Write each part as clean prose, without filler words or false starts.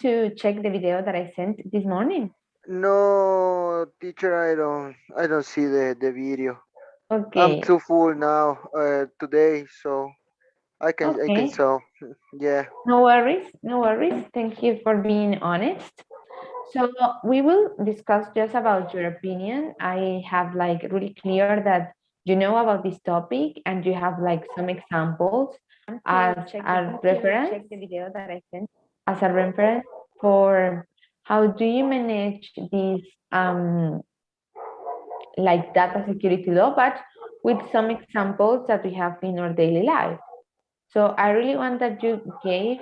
to check the video that I sent this morning? No, teacher, I don't see the video. I'm Okay, too full now today, so I can okay. tell. Yeah. No worries, no worries. Thank you for being honest. So we will discuss just about your opinion. I have like really clear that you know about this topic and you have like some examples as a reference, as a reference for how do you manage these like data security law, but with some examples that we have in our daily life. So I really want that you gave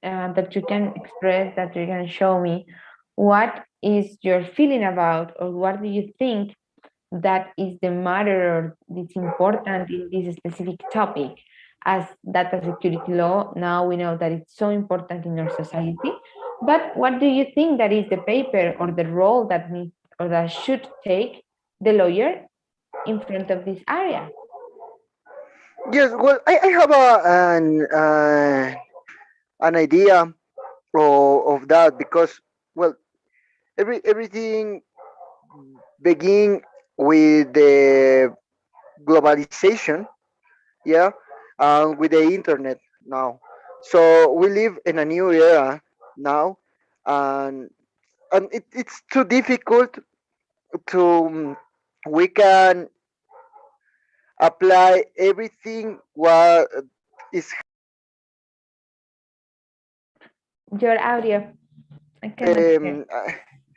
that you can express, that you can show me what is your feeling about, or what do you think that is the matter or is important in this specific topic. As data security law, now we know that it's so important in our society. But what do you think that is the paper or the role that needs or that should take the lawyer in front of this area? Yes. Well, I have an idea of that because well everything begin with the globalization, yeah, with the internet now. So we live in a new era now, and it's too difficult to we can apply everything what is Your audio, I cannot hear.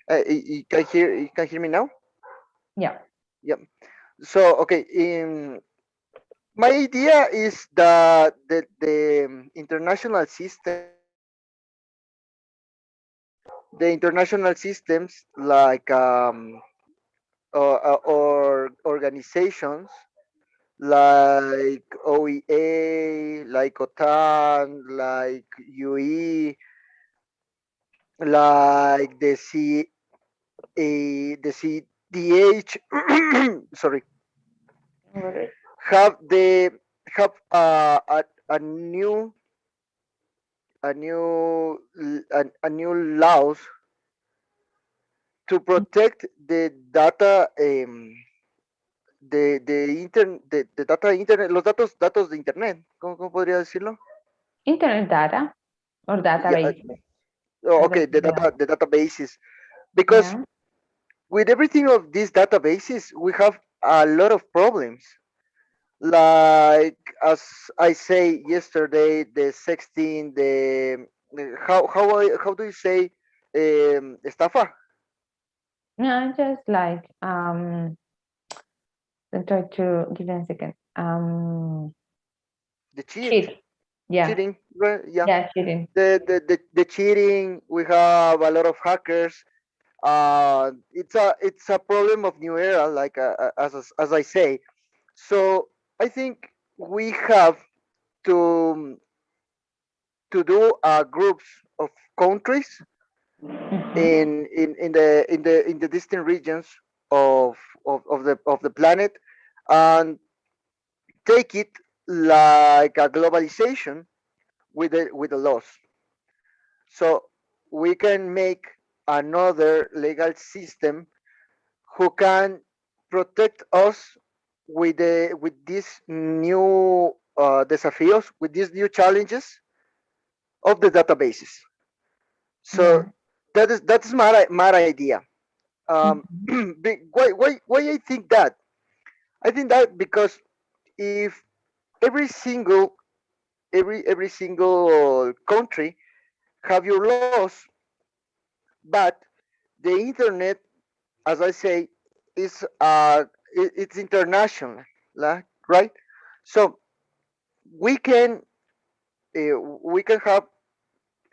you can hear me now. Yeah. Yep. So okay, my idea is that the international system, the international systems like or organizations like OEA, like OTAN, like UE, like the CDH, sorry, have the have a new laws to protect the data de data internet, los datos de internet. ¿Cómo podría decirlo? Internet data or Yeah. database. Oh, Algo okay, así se llama. the databases, because Yeah. with everything of these databases we have a lot of problems, like as I say yesterday, the sexting, how do you say estafa, No, just like I try to give me a second. the Cheat. Yeah. cheating, right? Yeah, Yeah, cheating. the cheating. We have a lot of hackers. It's a problem of new era, like as I say. So I think we have to do groups of countries Mhm. in the distant regions of the planet, and take it like a globalization with the laws. So we can make another legal system who can protect us with these new desafíos, with these new challenges of the databases. So Yeah. that is my idea. Mhm. Why I think that? I think that because if every single every single country have your laws, but the internet, as I say, is it's international, right? So we can we can have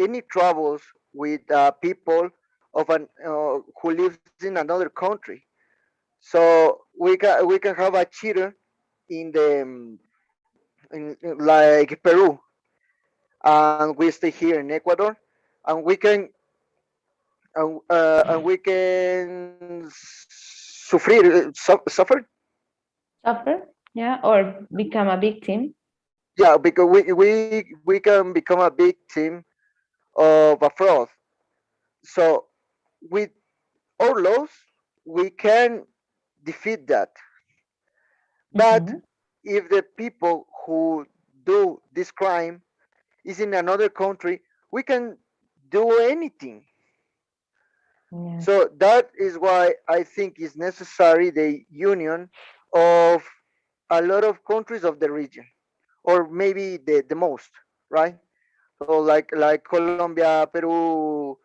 any troubles with people who lives in another country. So we can have a cheater like Peru, and we stay here in Ecuador, and we can suffer. Suffer. Yeah. Or become a victim. Yeah, because we can become a victim of a fraud. So with our laws, we can defeat that. But Mm-hmm. if the people who do this crime is in another country, we can do anything. Yes. So that is why I think is necessary the union of a lot of countries of the region, or maybe the most, right? So like Colombia, Peru,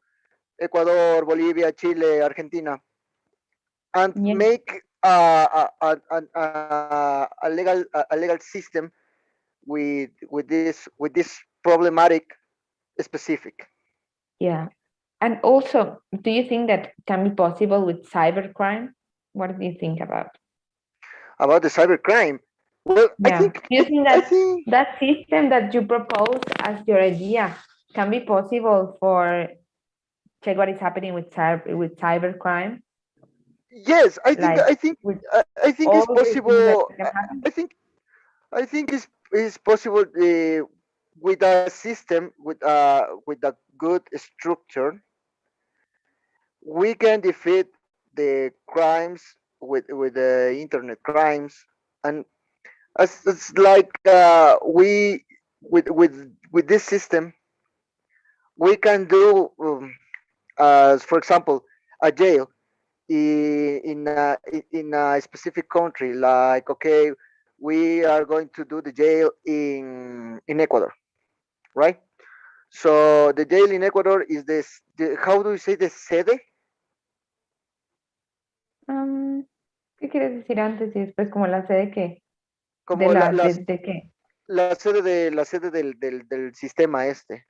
Ecuador, Bolivia, Chile, Argentina, and Yeah. make a legal system with this problematic specific. Yeah. And also, do you think that can be possible with cybercrime? What do you think about? About the cybercrime. Well, Yeah. Do you think I that think that system that you propose as your idea can be possible for check what is happening with cybercrime, yes. like I think with I think it's all the things that possible. can happen? I think it's possible with a system with a good structure. We can defeat the crimes with the internet crimes, and as it's like we with this system we can do as for example a jail in a specific country, like okay, we are going to do the jail in Ecuador, right? So the jail in Ecuador is how do you say the sede? Um, ¿Qué quieres decir antes y después como la sé de qué? De Como la de qué? la sede del sistema este.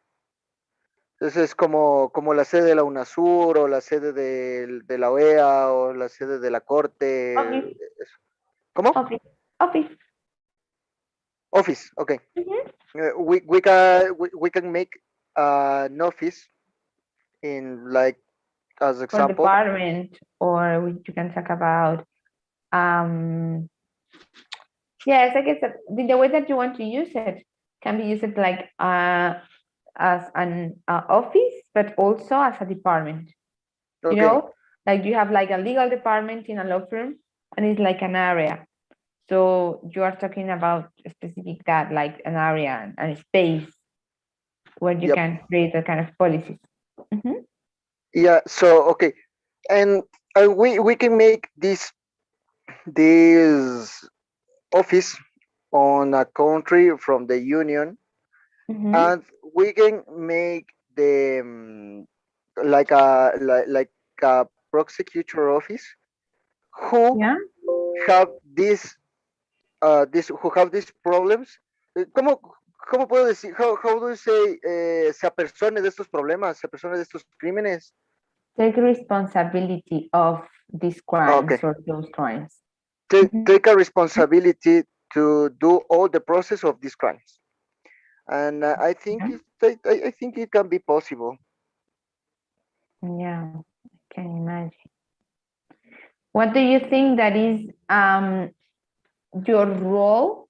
Entonces es como la sede de la UNASUR o la sede de la OEA o la sede de la Corte. Office, ¿Cómo? office, office. Office, okay. Mhm. We can make an office in like as For example. department, or you can talk about um yes, I guess that the way that you want to use it can be used like as an office, but also as a department. You Okay. know, like you have like a legal department in a law firm, and it's like an area. So you are talking about a specific that, like an area and a space where you Yep. can create a kind of policies. Mhm. Yeah. So okay, and we can make this office on a country from the union, Mhm. and we can make the like a prosecutor office who Yeah. have who have these problems. ¿Cómo puedo decir? How do you say se apersone de estos problemas, se apersone de estos crímenes? Take responsibility of these crimes Okay. or those crimes. Mhm. Take a responsibility to do all the process of these crimes. And Yeah. I think it can be possible. Yeah, I can imagine. What do you think that is your role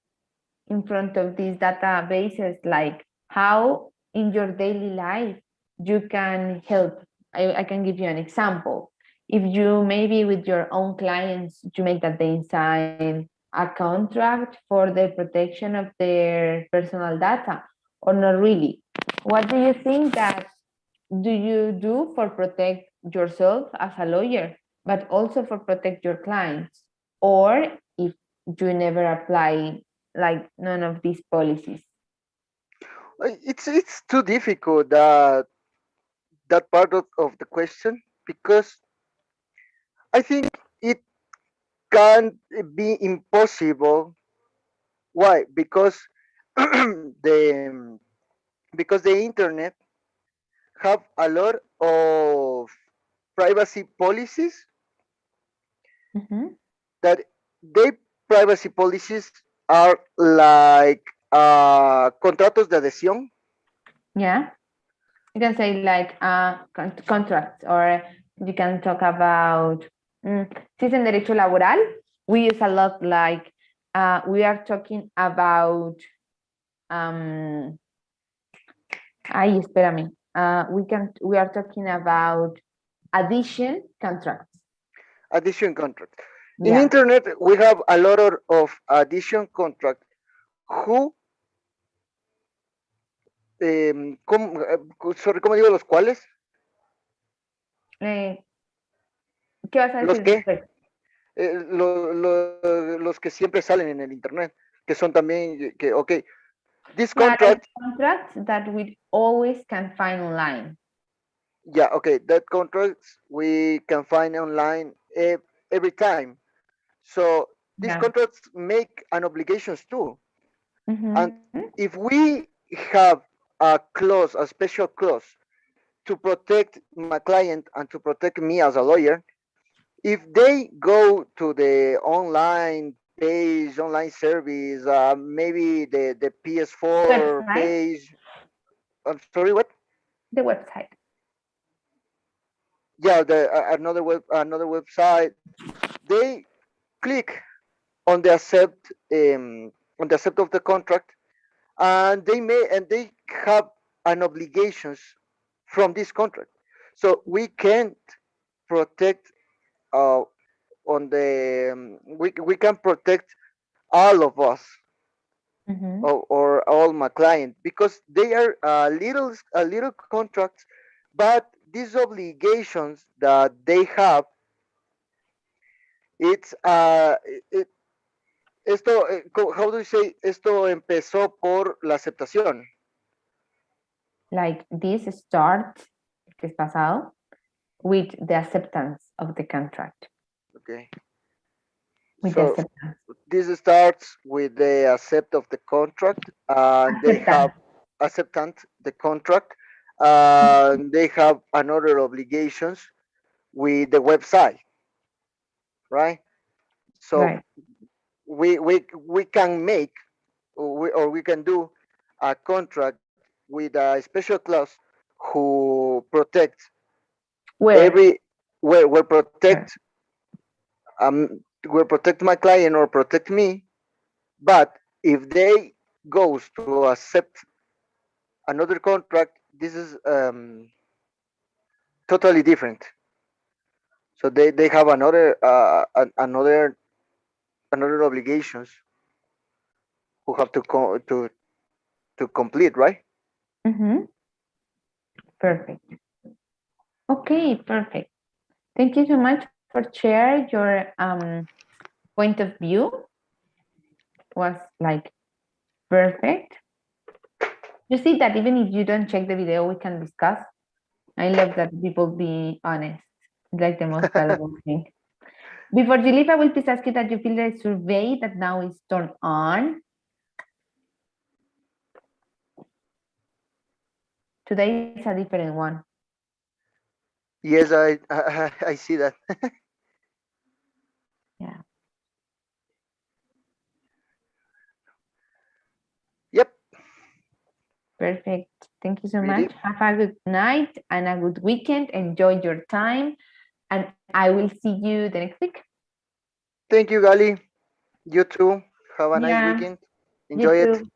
in front of these databases? Like how in your daily life you can help? I can give you an example. If you maybe with your own clients, you make that they sign a contract for the protection of their personal data or not really? What do you think that do you do for protect yourself as a lawyer, but also for protect your clients? Or if you never apply like none of these policies? It's too difficult that part of the question because I think it can be impossible. Why? The because the internet have a lot of privacy policies Mhm. that they privacy policies are like contratos de adhesión. Yeah, you can say like contracts, or you can talk about si es en derecho laboral. We use a lot like we are talking about ay, espérame. we are talking about addition contracts. Addition contract. In Yeah, internet, we have a lot of addition contract who, sorry, ¿cómo digo los cuales? eh, ¿qué vas a Los decir que, después? los que siempre salen en el internet, que son también, que, ok, this Yeah, like contract, contracts that we always can find online. yeah, okay, that contracts we can find online every time. So these Yeah. contracts make an obligations too. And Mm-hmm. if we have a clause, a special clause to protect my client and to protect me as a lawyer, if they go to the online page, online service, maybe the PS4 Website, page, I'm sorry, what? the website. Yeah, another website. They click on the accept on the accept of the contract, and they have an obligations from this contract. So we can't protect uh, on the we can protect all of us, Mm-hmm. or all my client, because they are a little contracts, but these obligations that they have, it's it, esto how do you say, esto empezó por la aceptación. Like this starts, que es pasado, with the acceptance of the contract. Okay, With the so acceptance. this starts with the accept of the contract, and they have Acceptance. acceptant the contract, they have another obligations with the website, right? So Right. we can make, or we can do a contract with a special clause who protects Where? every, where Where? protect, will protect my client or protect me. But if they goes to accept another contract, this is totally different. So they have another obligations who have to complete, right? Mm-hmm. Perfect. Okay, perfect. Thank you so much for share your point of view. Was like perfect. You see that even if you don't check the video, we can discuss. I love that people be honest. It's like the most valuable thing. Before you leave, I will please ask you that you fill the survey that now is turned on. Today is a different one. Yes, I see that. Yeah, Yep. perfect. Thank you so Really. much. Have a good night and a good weekend. Enjoy your time, and I will see you the next week. Thank you, Gali. You too. Have a nice Yeah, weekend. you Enjoy it. too.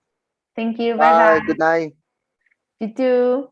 Thank you. Bye Bye. bye. Good night. You too.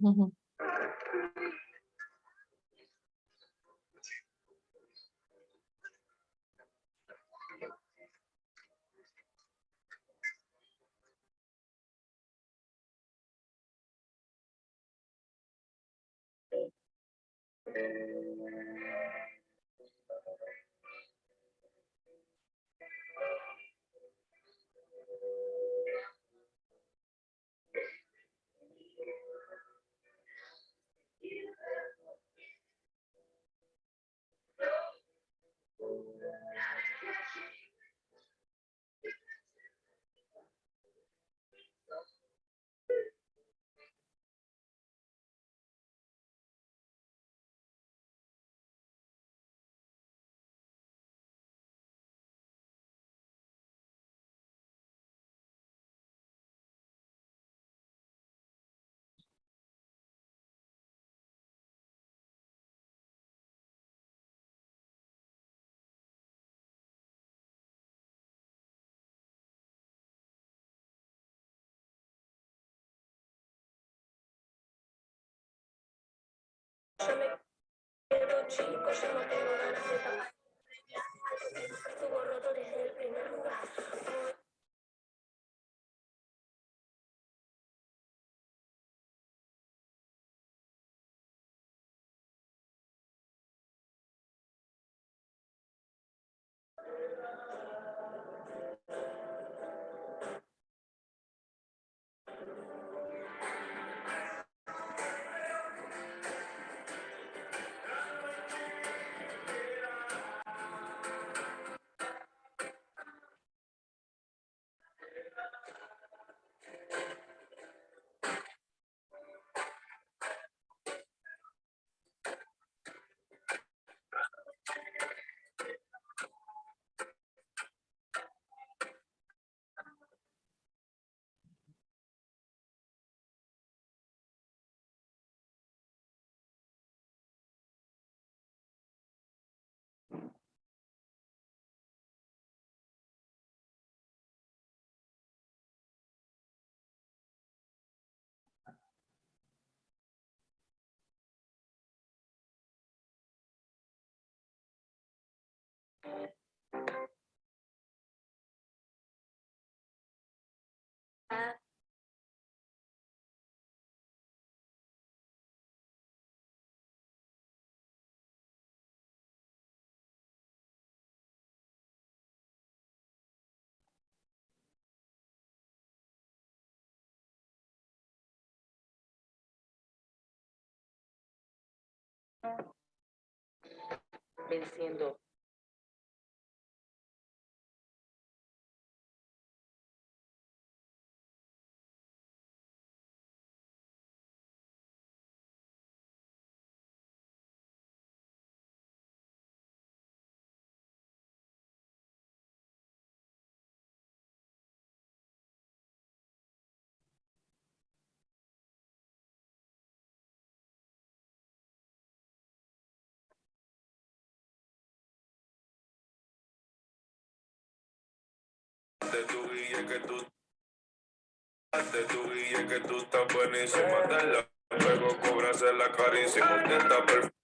Venciendo. De tu guille que tú, de tu guille que tú estás buenísima, te la pego, cobras la carísima, usted está perfecto.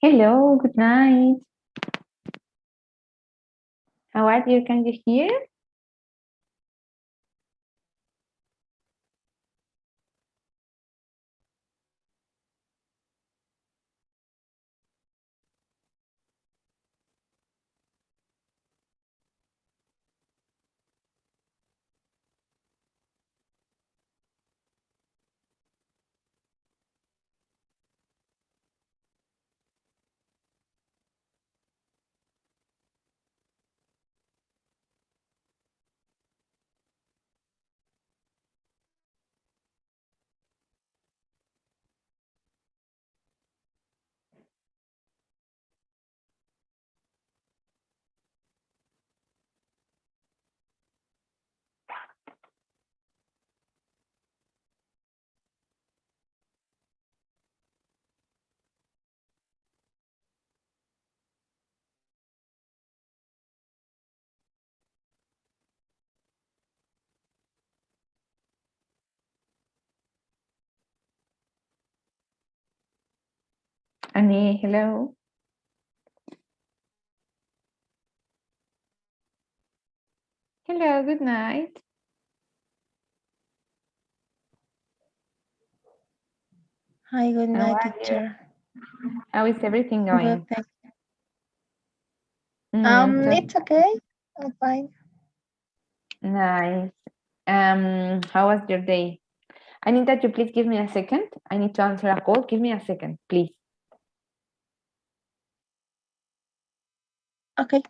Hello, good night. How are you? Can you hear? Annie, hello. Hello, good night. Hi, good How night, are you? teacher. How is everything Good, going? thank That's It's okay. I'm fine. nice. How was your day? I need that you please give me a second. I need to answer a call. Give me a second, please. Okay.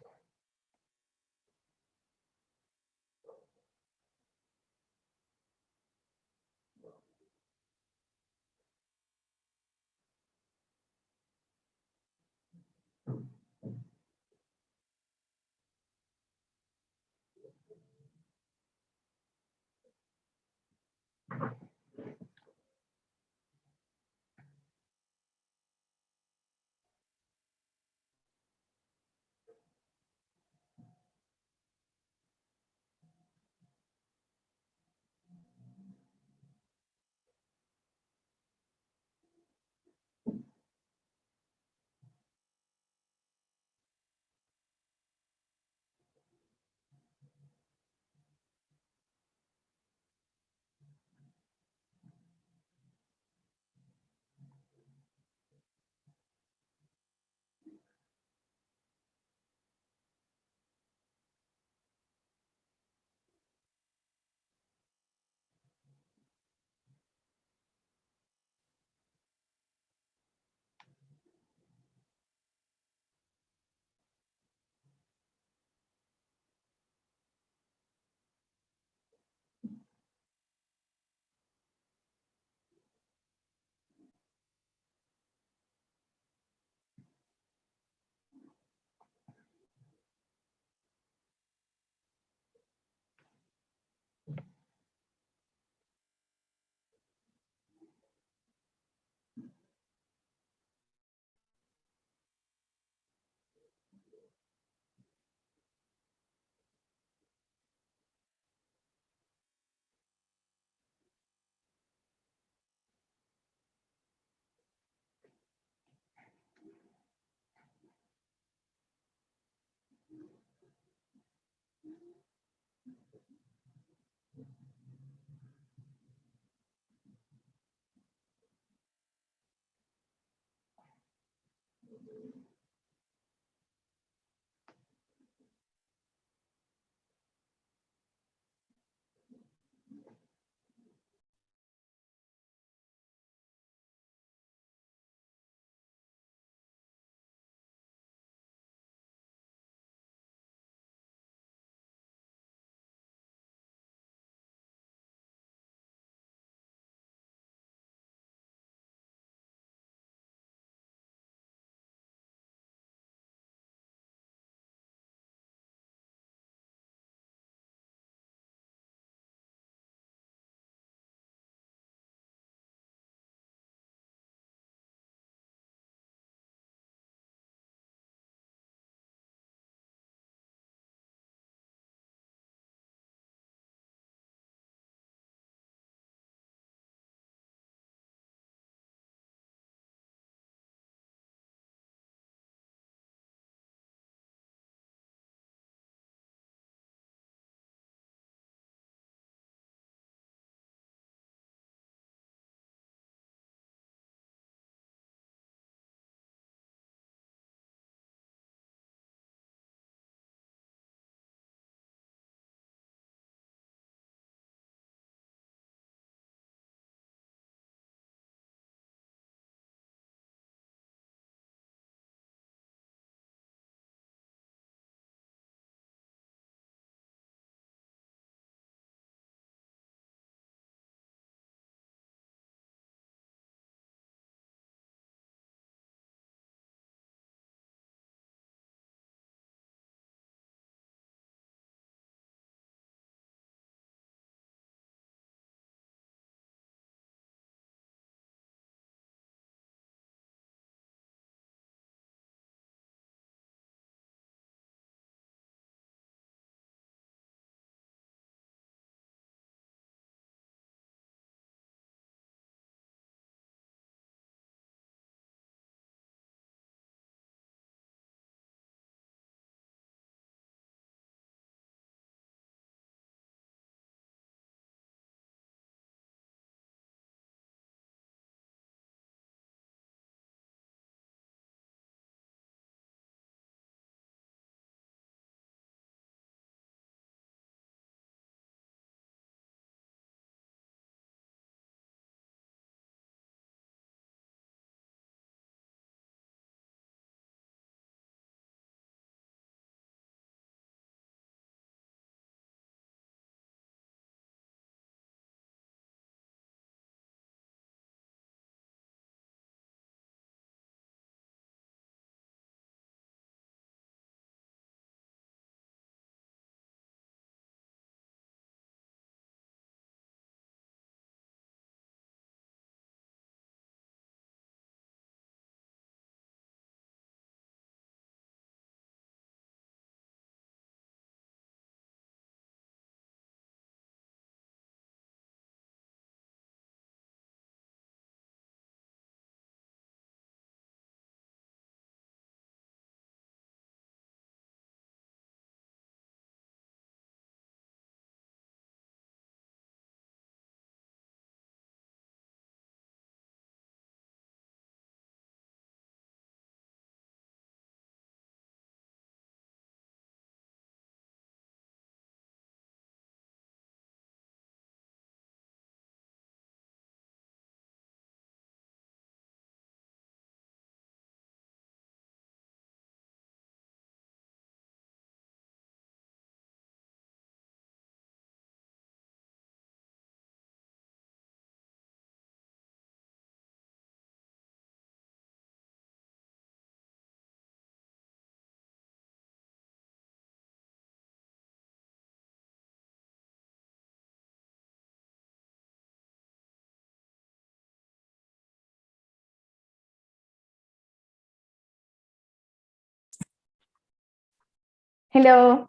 Hello,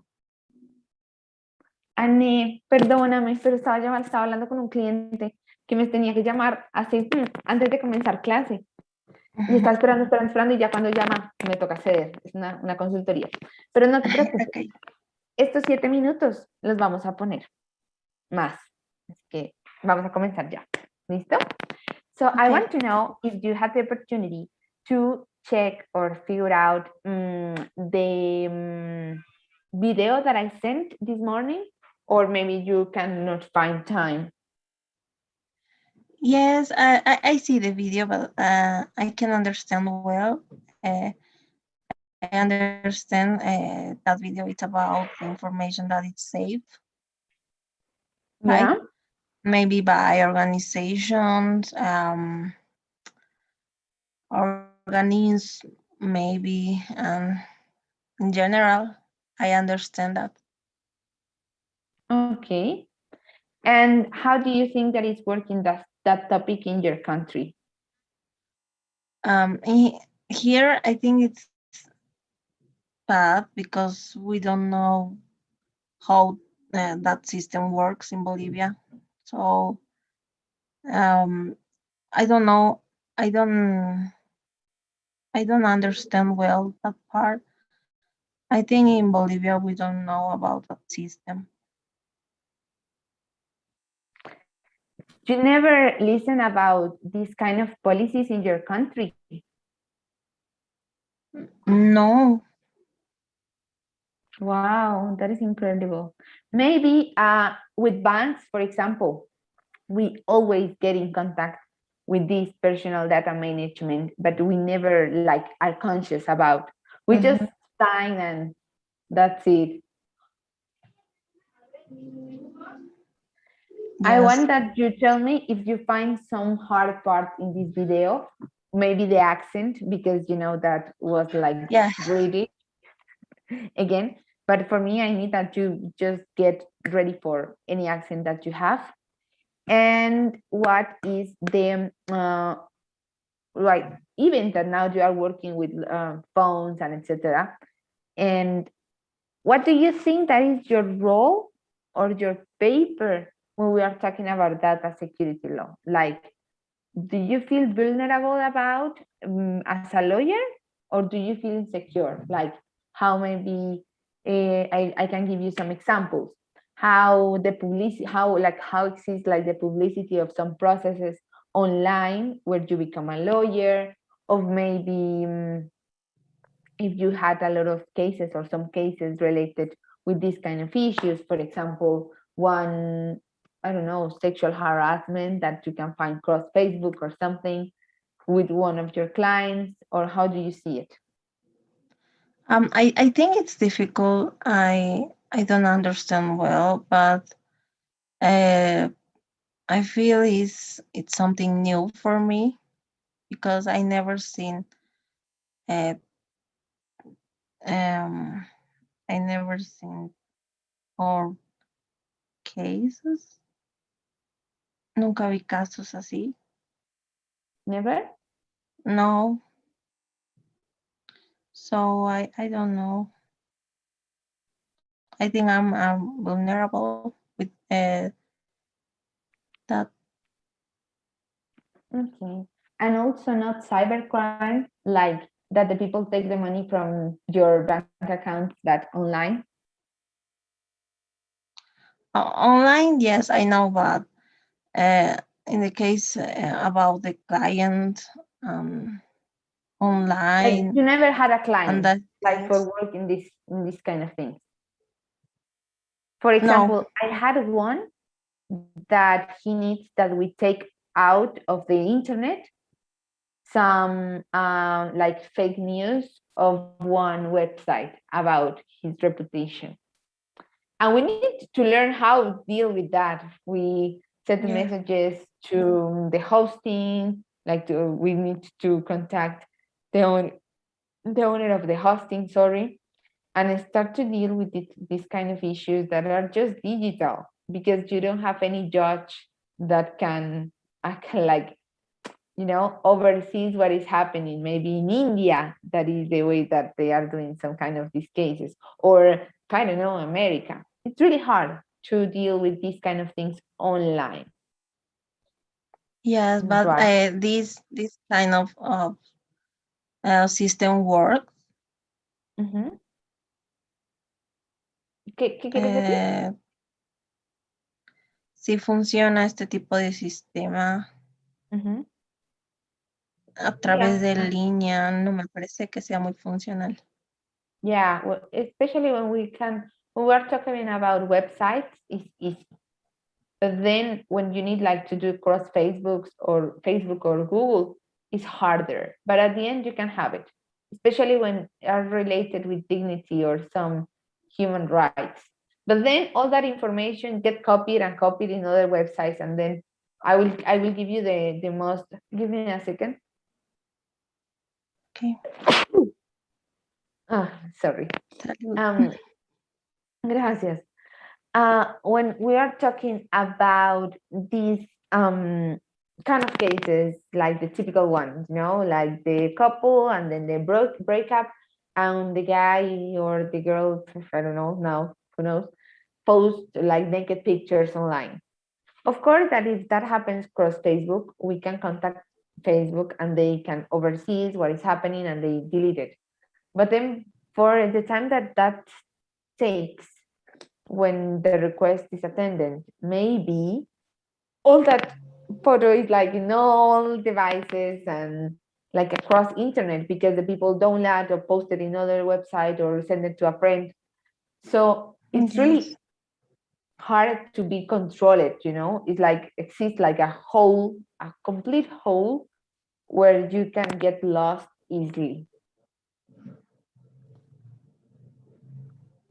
Anne, perdóname, pero estaba hablando con un cliente que me tenía que llamar así antes de comenzar clase. Y estaba esperando, y ya cuando llama me toca ceder. Es una consultoría. Pero no te preocupes, Okay. estos 7 minutos los vamos a poner más. Así que vamos a comenzar ya. ¿Listo? So I Okay. want to know if you had the opportunity to check or figure out the video that I sent this morning, or maybe you cannot find time? Yes, I see the video, but I can understand well. I understand that video. It's about the information that it's safe, right? Yeah. Maybe by organizations, organisms, maybe, in general, I understand that. Okay. And how do you think that is working that topic in your country? Here, I think it's bad because we don't know how that system works in Bolivia. So I don't know. I don't. I don't understand well that part. I think in Bolivia we don't know about that system. You never listen about these kind of policies in your country? No. Wow, that is incredible. Maybe with banks, for example, we always get in contact with this personal data management, but we never like are conscious about. We just Mhm. sign and that's it. I Yes. want that you tell me if you find some hard part in this video, maybe the accent, because you know that was like Yeah. British again. But for me, I need that you just get ready for any accent that you have. And what is the right even that now you are working with phones and etc. And what do you think that is your role or your paper when we are talking about data security law? Like, do you feel vulnerable about as a lawyer, or do you feel insecure? Like, how maybe I can give you some examples. How the publicity, how exists like the publicity of some processes online where you become a lawyer, of maybe if you had a lot of cases or some cases related with these kind of issues. For example, one, I don't know, sexual harassment that you can find cross Facebook or something with one of your clients, or how do you see it? I think it's difficult. I don't understand well, but uh, I feel it's something new for me because I never seen uh, um I never seen or cases. Nunca vi casos así. Never? No, so I don't know. I think I'm vulnerable with that. Okay. And also not cybercrime, like that the people take the money from your bank accounts that online. Online, yes, I know, but in the case about the client um, Like online you never had a and client that like for things, work in this kind of things. For no. example, I had one that he needs that we take out of the internet some like fake news of one website about his reputation, and we need to learn how to deal with that. We send Yeah. messages to the hosting, like we need to contact the, the owner of the hosting, sorry, and start to deal with these kind of issues that are just digital, because you don't have any judge that can act like, oversees what is happening. Maybe in India, that is the way that they are doing some kind of these cases, or I don't know, America. It's really hard to deal with these kind of things online, Yes, but right? this kind of system works. Ujú. ¿Qué quieres decir? Eh, si funciona este tipo de sistema, Ujú. a Yeah. través de línea no me parece que sea muy funcional. Yeah, well, especially when we're talking about websites, it's easy. But then when you need like to do cross Facebook or Google, it's harder. But at the end, you can have it, especially when are related with dignity or some human rights. But then all that information get copied and copied in other websites, and then I will give you the most. Give me a second. Okay. Ah, sorry. Salud. Um, gracias. When we are talking about these kind of cases, like the typical ones, like the couple and then they break up, and the guy or the girl, I don't know now, who knows, post like naked pictures online. Of course, that if that happens across Facebook, we can contact Facebook and they can oversee what is happening and they delete it. But then for the time that takes when the request is attended, maybe all that photo is like in all devices and like across internet because the people download or post it in other website or send it to a friend. So it's Yes. really hard to be controlled. It's like exists like a complete hole where you can get lost easily,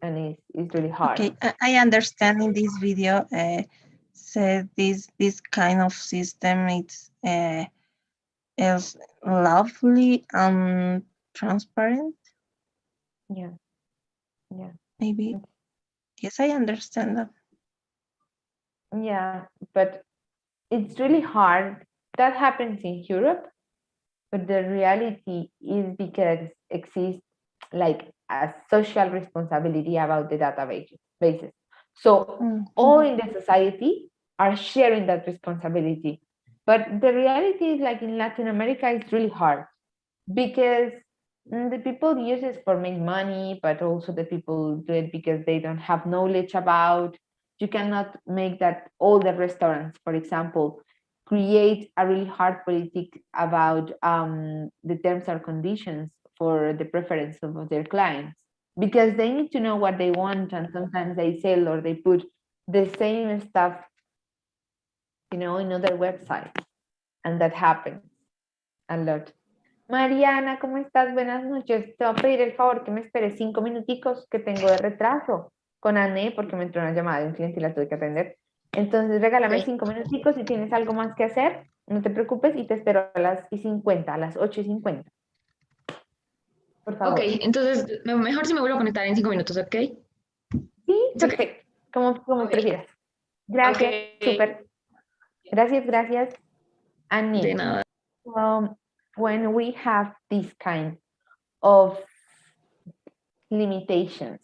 and it's really hard. Okay, I understand in this video, said this kind of system is lovely and transparent. Yeah, yeah. Maybe yes, I understand that. Yeah, but it's really hard. That happens in Europe, but the reality is because exists like a social responsibility about the bases. So all Mhm. in the society are sharing that responsibility. But the reality is like in Latin America, it's really hard because the people use it for make money, but also the people do it because they don't have knowledge about. You cannot make that all the restaurants, for example, create a really hard politic about the terms or conditions for the preference of their clients because they need to know what they want, and sometimes they sell or they put the same stuff, in other websites, and that happens a lot. Mariana, ¿cómo estás? Buenas noches. Te voy a pedir el favor que me esperes 5 minuticos que tengo de retraso con Anne porque me entró una llamada de un cliente y la tuve que atender. Entonces, regálame Ok, 5 minuticos si tienes algo más que hacer, no te preocupes y te espero a las y 50, a las 8:50. Por ok, favor. entonces mejor si me vuelvo a conectar en 5 minutos, ¿ok? Sí, It's okay. perfecto. Como Ok, prefieras. ok, Gracias, súper. Gracias, gracias. de Anne, nada. when we have this kind of limitations,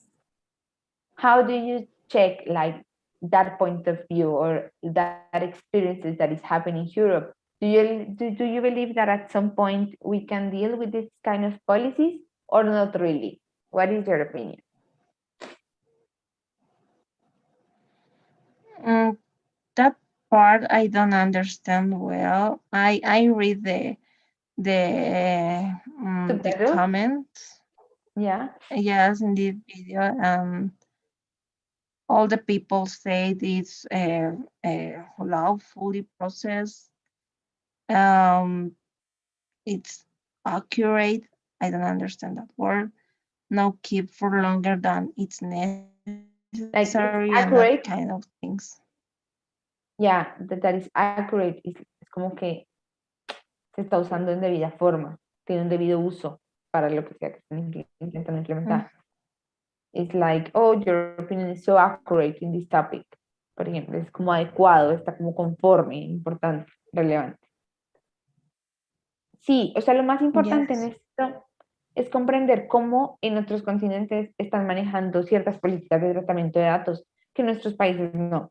how do you check like that point of view or that experiences that is happening in Europe? Do you believe that at some point we can deal with this kind of policies or not really? What is your opinion? Mm, that part I don't understand well. I read the Subtitles? comments. Yeah. Yes, in this video, all the people say this lawfully process. Um, it's accurate. I don't understand that word. No keep for longer than it's necessary and that Like it's kind of accurate. things. Yeah, that is accurate. Es como que se está usando en debida forma, tiene un debido uso para lo que sea que estén intentando Mm, implementar. It's like, oh, your opinion is so accurate in this topic. Por ejemplo, es como adecuado, está como conforme, importante, relevante. Sí, o sea, lo más importante en yes. esto es comprender cómo en otros continentes están manejando ciertas políticas de tratamiento de datos que en nuestros países no.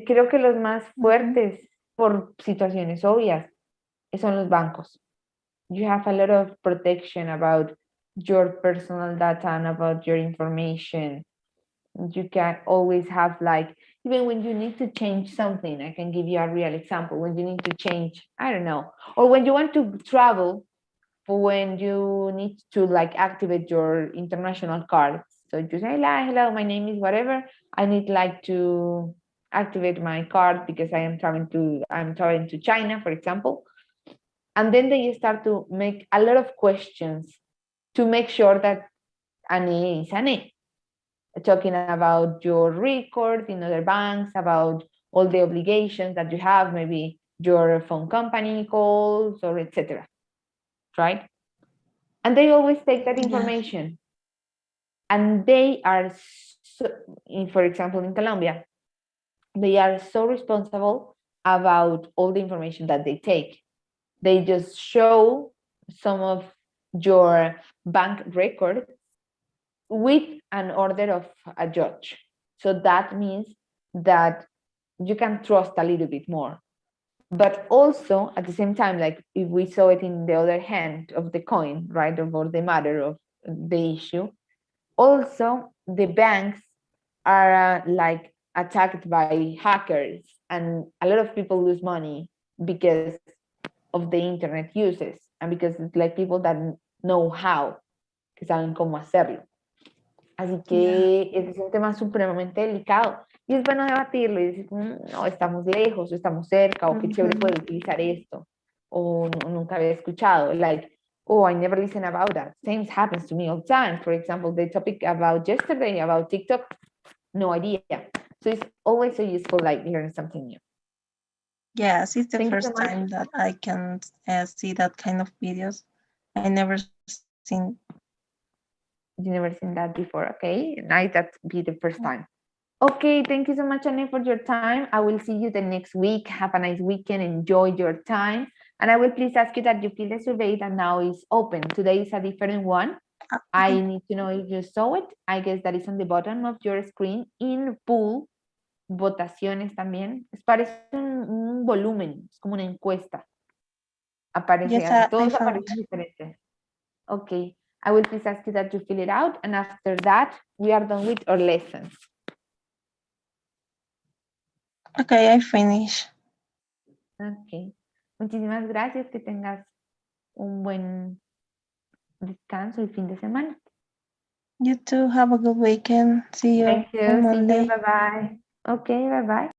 Creo que los más Mhm. fuertes por situaciones obvias son los bancos. You have a lot of protection about your personal data and about your information. You can always have like, even when you need to change something. I can give you a real example. When you need to change, I don't know, or when you want to travel, when you need to like activate your international cards. So you say, hello, my name is whatever. I need like to activate my card because I'm traveling to China, for example. And then they start to make a lot of questions to make sure that an A is an A. Talking about your record in other banks, about all the obligations that you have, maybe your phone company calls or etc. Right? And they always take that Yeah. information, and they are so, for example, in Colombia, they are so responsible about all the information that they take. They just show some of your bank records with an order of a judge. So that means that you can trust a little bit more. But also at the same time, like if we saw it in the other hand of the coin, right, or the matter of the issue, also the banks are like attacked by hackers, and a lot of people lose money because of the internet uses, and because it's like people that know how, que saben cómo hacerlo. Así Yeah. que ese es un tema supremamente delicado y es bueno debatirlo y decir, no, estamos lejos, o estamos cerca, o qué chévere Mhm. poder utilizar esto, o nunca había escuchado, like, oh, I never listened about that. Same happens to me all the time. For example, the topic about yesterday about TikTok, no idea. So it's always so useful, like learn something new. Yes, it's the Thank you so first much. time that I can see that kind of videos. I never seen. You never seen that before, okay? Nice, that be the first time. Okay, thank you so much, Anne, for your time. I will see you the next week. Have a nice weekend. Enjoy your time. And I will please ask you that you fill the survey that now is open. Today is a different one. I Okay. need to know if you saw it. I guess that is on the bottom of your screen. In pool, votaciones también. Parece un volumen, es como una encuesta. Aparece, Yes, I todos found. aparecen diferentes. Okay, I will please ask you that you fill it out. And after that, we are done with our lessons. Okay, I finish. Ok. Muchísimas gracias. Que tengas un buen descanso y fin de semana. You too. Have a good weekend. See you Thank on you. See you. Monday. Bye bye. Okay, bye bye.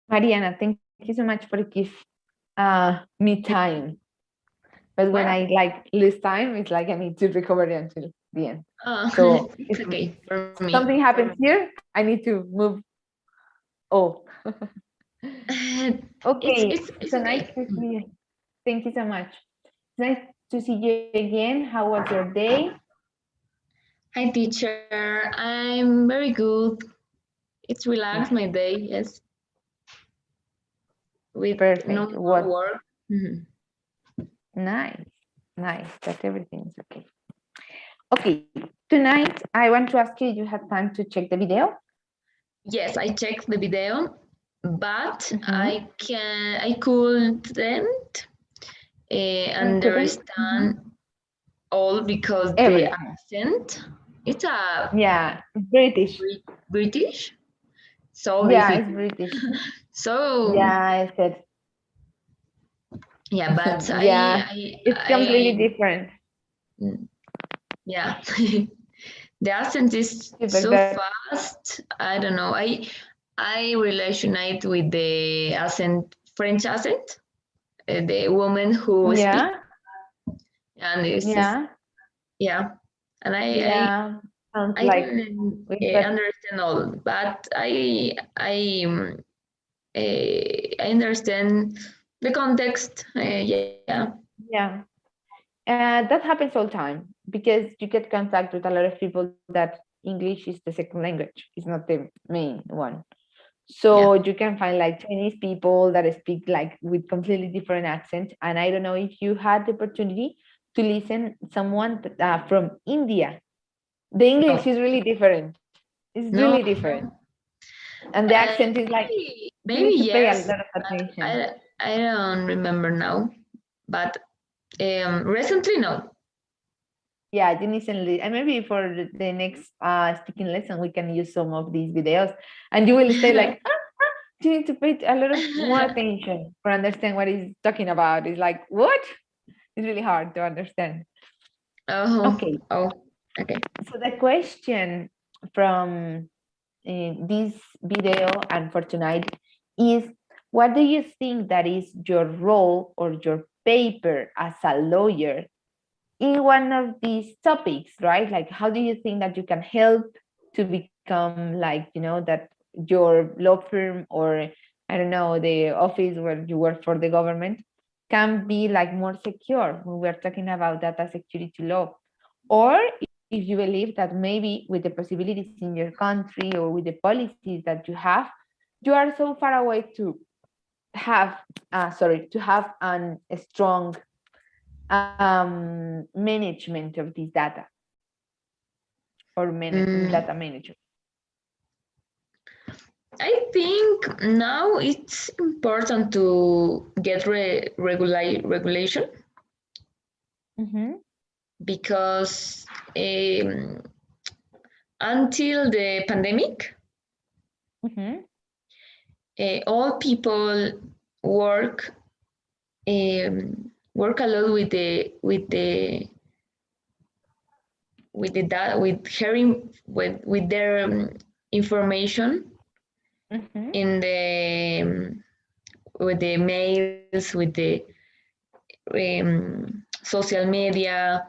Mariana, thank you so much for give me time. But when I like lose time, it's like I need to recover it until the end. So It's if okay for me. something happens here, I need to move. Oh, okay. It's So nice okay. to see you. Thank you so much. Nice to see you again. How was your day? Hi, teacher. I'm very good. It's relaxed Nice. my day, yes, with no Perfect. more What? work. Mhm. Nice. Nice. That everything's okay. Okay. Tonight, I want to ask you, you had time to check the video? Yes, I checked the video, but Mm-hmm. I couldn't You couldn't? Mm-hmm. understand all because the Everything. accent, it's a Yeah. British. British, so Yeah, it's difficult. British. So Yeah, I said. yeah, but Yeah. It's completely different. mm, yeah, the accent is Yeah, but so that, fast. I don't know. I relationate with the accent, French accent, the woman who speaks, yeah. and it's just, Yeah. yeah, and Yeah. Sounds I like don't we but understand all, but I understand the context. Yeah. Yeah. That happens all the time because you get contact with a lot of people that English is the second language, it's not the main one. So Yeah. you can find like Chinese people that speak like with completely different accents. And I don't know if you had the opportunity to listen someone from India. The English No. is really different. It's really No. different. And the accent is like you need Maybe to pay a yes. lot of attention. I don't remember now, but recently no. Yeah, you need to and maybe for the next speaking lesson we can use some of these videos and you will stay like, you need to pay a lot of more attention for understand what he's talking about. It's like, what? It's really hard to understand. Oh, Okay, oh, okay. so the question from this video and for tonight is, what do you think that is your role or your paper as a lawyer in one of these topics, right? Like, how do you think that you can help to become like, that your law firm or I don't know, the office where you work for the government can be like more secure when we're talking about data security law? Or if you believe that maybe with the possibilities in your country or with the policies that you have, you are so far away to have, to have a strong management of this data or Mm, data manager. I think now it's important to get regulation Mm-hmm. because until the pandemic, Mm-hmm. all people work work a lot with the data with hearing with their information Mm-hmm. in the with the mails with the social media,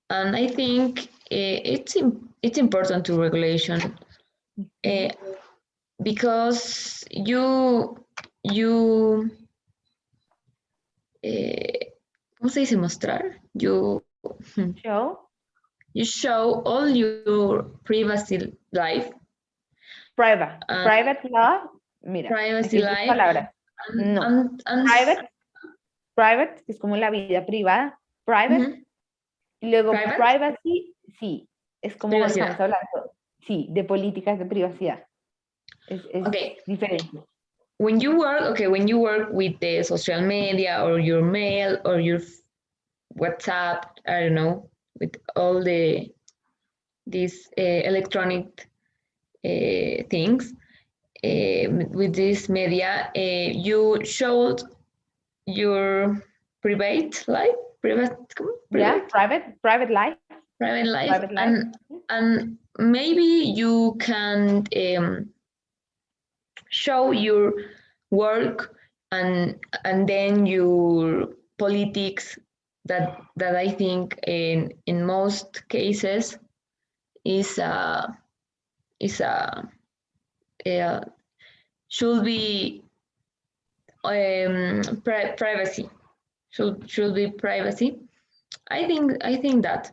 and I think it's important to regulation uh, because you ¿cómo se dice mostrar? Show You show all your privacy life and private law. Mira, privacy aquí hay dos life palabras. and No, private es como la vida privada, private, mhm, y luego private privacy, sí, es como cuando estamos privacidad. hablando, sí, de políticas de privacidad. Es Okay, diferente. when you work with the social media or your mail or your WhatsApp, I don't know, with all these electronic things, with this media, you showed your private, Yeah, private, private life, private life, private life. and maybe you can show your work and then your politics that I think in most cases is is uh, should be privacy should be privacy. I think that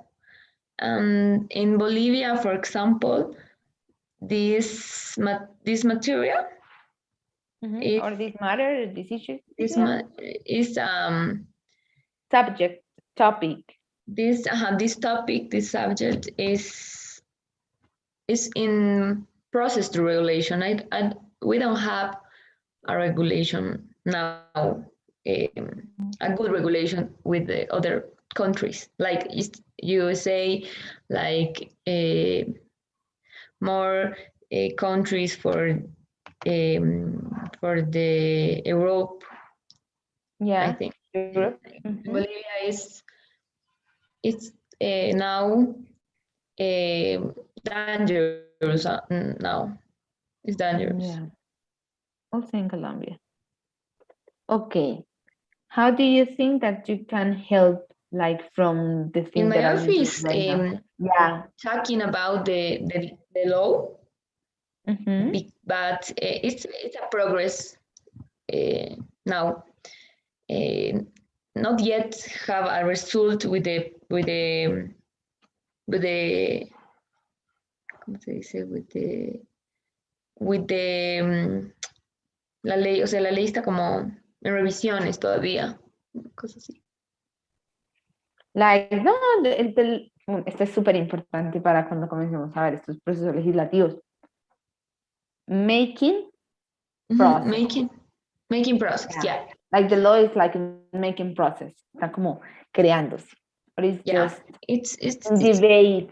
in Bolivia, for example, this material is Or this matter, this issue, this yeah. is Subject, topic. this topic, this subject is in process to regulation. We don't have a regulation now, a good regulation with the other countries like USA, like more countries for the Europe. I Yeah, think Europe. Bolivia is now dangerous now. It's dangerous. Yeah, also in Colombia. Okay. How do you think that you can help, like from the In thing that my are you doing office, right now? Yeah. talking about the law, Mm-hmm. but it's a progress. now not yet have a result with the ¿cómo se dice? With the la ley, o sea, la ley está como en revisiones todavía, cosas así. Like, no, este es súper importante para cuando comencemos a ver estos procesos legislativos. Making process. Making process, yeah. Like the law is like a making process. Está como creándose. But it's Yeah, just it's debate.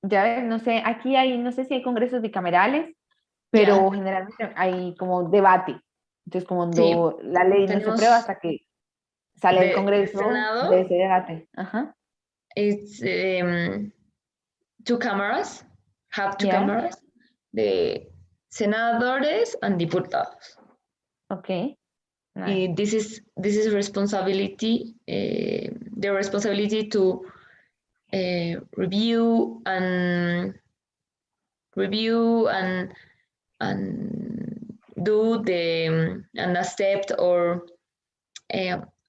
Ya ves, no sé, aquí hay, no sé si hay congresos bicamerales, pero Yeah. generalmente hay como debate. Entonces, Sí, cuando la ley no se tenemos aprueba hasta que sale el de Congreso Senado, de ese debate. Ajá. it's two cameras, have two Yeah. cameras, the senadores and diputados. Okay. Nice. This is responsibility, the responsibility to review and do the and accept uh,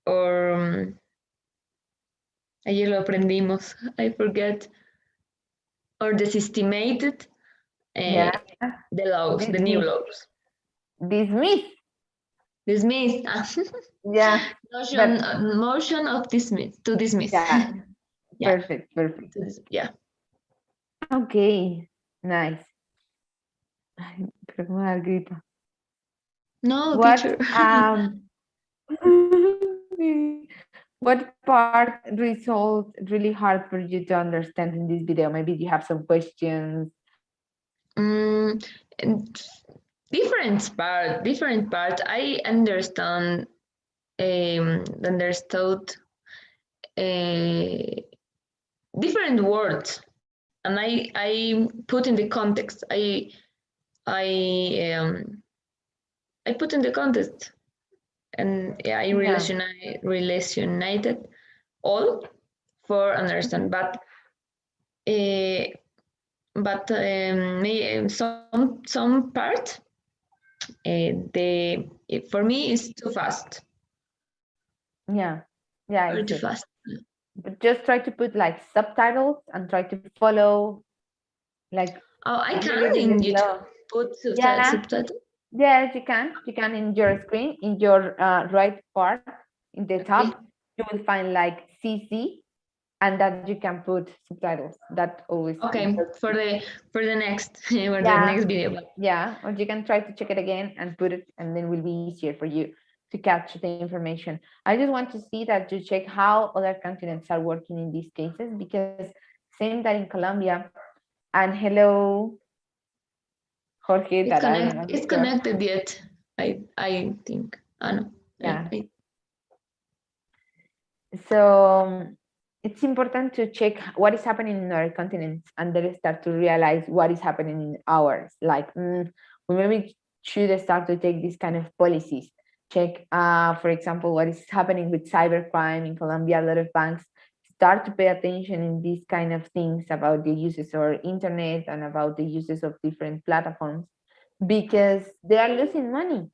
or ayer lo aprendimos, I forget, or desestimated Yeah. the laws, the new laws. Dismiss. Dismiss. Yeah. Motion, But motion of dismiss, to dismiss. yeah. Yeah. Perfect. Perfect. Yeah. Okay. Nice. Ay, creo que me va a dar gripa. No, What teacher. what part results really hard for you to understand in this video? Maybe you have some questions. And different part. I understood different words, and I put in the context. I put in the context, and yeah, I Yeah. relationated all for understand, but some part for me is too fast. Yeah. Yeah, I Very too see. fast. But just try to put like subtitles and try to follow like Oh, I really, can in really YouTube slow. put Yeah. subtitle. Yes, you can. You can in your screen, in your right part, in the Okay. top, you will find like CC, and that you can put subtitles. That always Okay, helps. for the next for the Yeah. next video. Yeah, or you can try to check it again and put it, and then it will be easier for you to catch the information. I just want to see that you check how other continents are working in these cases, because same that in Colombia, and hello, Jorge, that I'm not It's sure. connected yet. I think. I know. Yeah. I, So it's important to check what is happening in other continents and then start to realize what is happening in ours. Like we maybe should start to take these kind of policies. Check, for example, what is happening with cybercrime in Colombia. A lot of banks start to pay attention in these kind of things about the uses of internet and about the uses of different platforms, because they are losing money.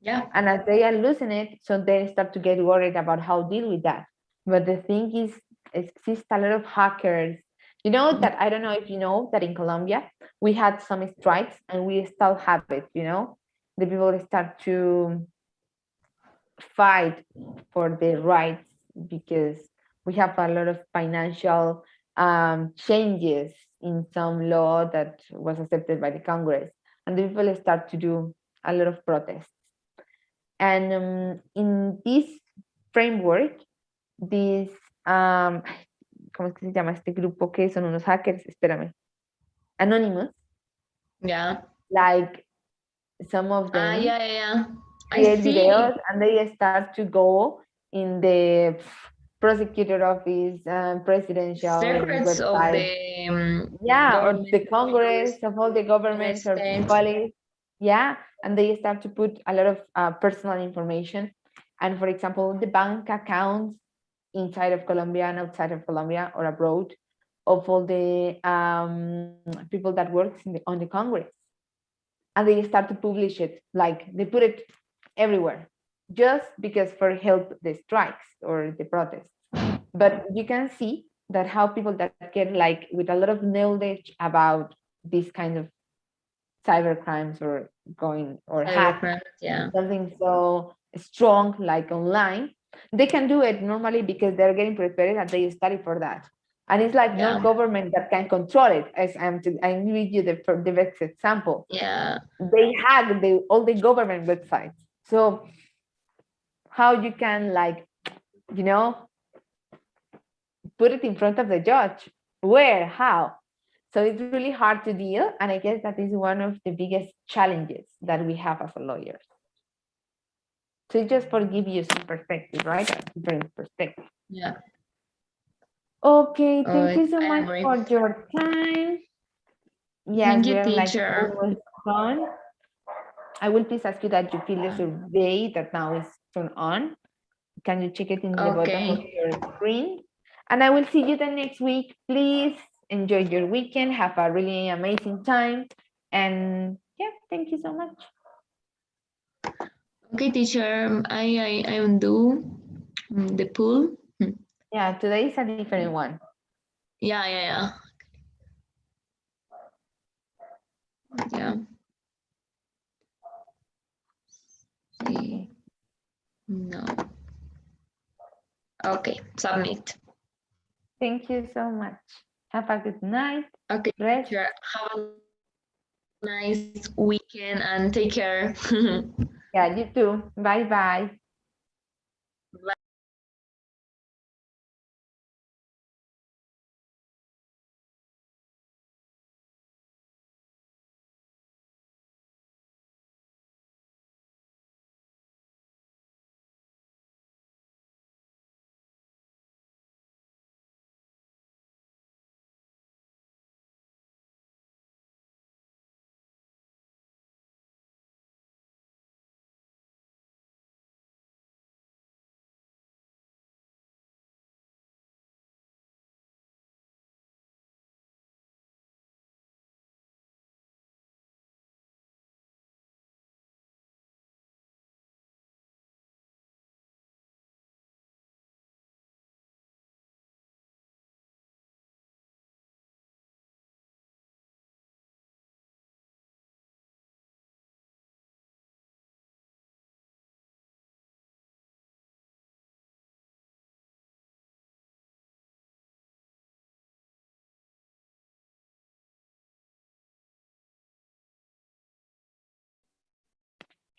yeah. And as they are losing it, so they start to get worried about how to deal with that. But the thing is, exists a lot of hackers. You know that, I don't know if you know that in Colombia we had some strikes and we still have it. You know, the people start to fight for their rights because we have a lot of financial changes in some law that was accepted by the Congress, and the people start to do a lot of protests. And in this framework, this, ¿cómo es que se llama este grupo que son unos hackers? Espérame. Anonymous, Yeah. like some of them Yeah. I create see. videos and they start to go in the prosecutor office, presidential Secrets of website. the Yeah, or government the Congress of all the governments or States. police. Yeah, and they start to put a lot of personal information. And for example, the bank accounts inside of Colombia and outside of Colombia or abroad of all the people that works on the Congress. and they start to publish it, like they put it everywhere, just because for help the strikes or the protests. But you can see that how people that get like with a lot of knowledge about these kind of cyber crimes or going or hack Cybercrime, yeah. something so strong like online, they can do it normally because they're getting prepared and they study for that. And it's like no Yeah. government that can control it. As I read you the best example. Yeah. They hack all the government websites. So how you can like, you know, put it in front of the judge? Where? How? So it's really hard to deal. And I guess that is one of the biggest challenges that we have as a lawyers. So just for give you some perspective, right? A different perspective. Yeah. Okay, Oh, thank you so I much agree. for your time. Yes, Thank we you, are like teacher. almost done. I will please ask you that you fill the survey that now is turned on. Can you check it in the bottom of Okay. your screen? And I will see you the next week. Please enjoy your weekend. Have a really amazing time. And yeah, thank you so much. Okay, teacher. I undo the pool. Yeah, today is a different one. Yeah, yeah, yeah. Yeah. Okay. See. No. Okay. Submit. Thank you so much. Have a good night. Okay, Rest. teacher. Have a nice weekend and take care. Yeah, you too. Bye bye. Bye.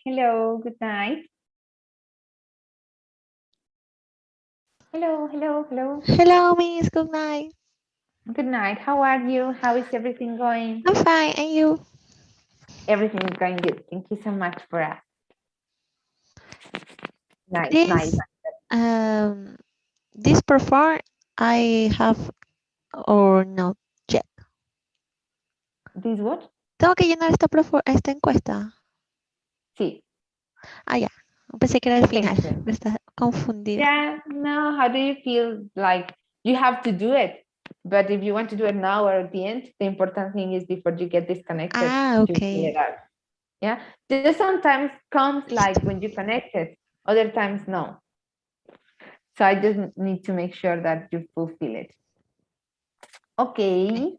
Hello, good night. Hello, hello, hello. Hello, Miss. Good night. Good night. How are you? How is everything going? I'm fine. And you? Everything is going good. Thank you so much for us. Nice, nice. This um this perform I have or not yet. This what? Tengo que llenar esta encuesta. Sí. Ah, ya. Pensé que era el final. Thank you. Me está confundida. Yeah, no, how do you feel like you have to do it? But if you want to do it now or at the end, the important thing is before you get disconnected Ah, to fill okay. it out. Yeah. Just sometimes comes like when you connect it, other times no. So I just need to make sure that you fulfill it. Okay.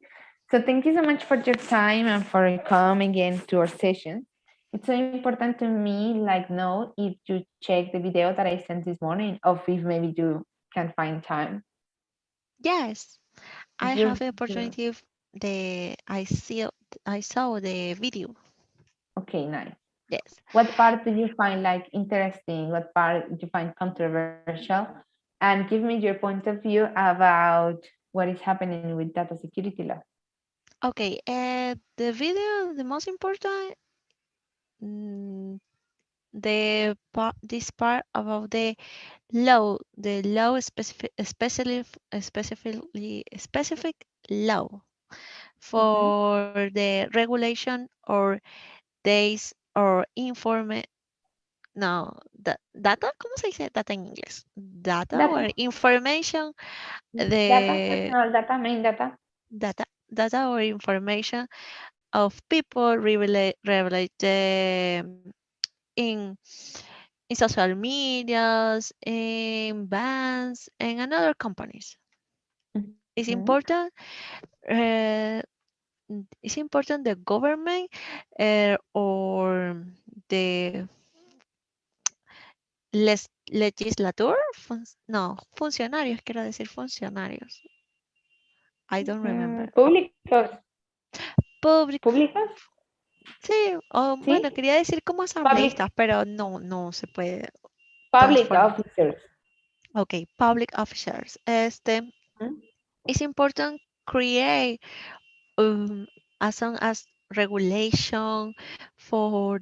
So thank you so much for your time and for coming again to our session. It's so important to me, like know if you check the video that I sent this morning, or if maybe you can find time. Yes, I Just have the yeah. opportunity. I saw the video. Okay, nice. Yes. What part do you find like interesting? What part do you find controversial? And give me your point of view about what is happening with data security law. Okay. The video, the most important, mm, this part about the law specific law Mhm. for the regulation or days or informe. No, data, ¿cómo se dice data en inglés? Data or Data, information, data, the personal data, main data. data or information of people revelate in social medias, in banks, and another companies. It's Mhm. important. Uh, it's important the government or the legislator, no, funcionarios, quiero decir funcionarios. I don't remember. Públicos, Public, públicos, sí, o bueno, ¿sí? quería decir como Public, asambleístas, pero no, no se puede public transformar. officers. Ok, public officers. Mhm. It's important create as long as regulation for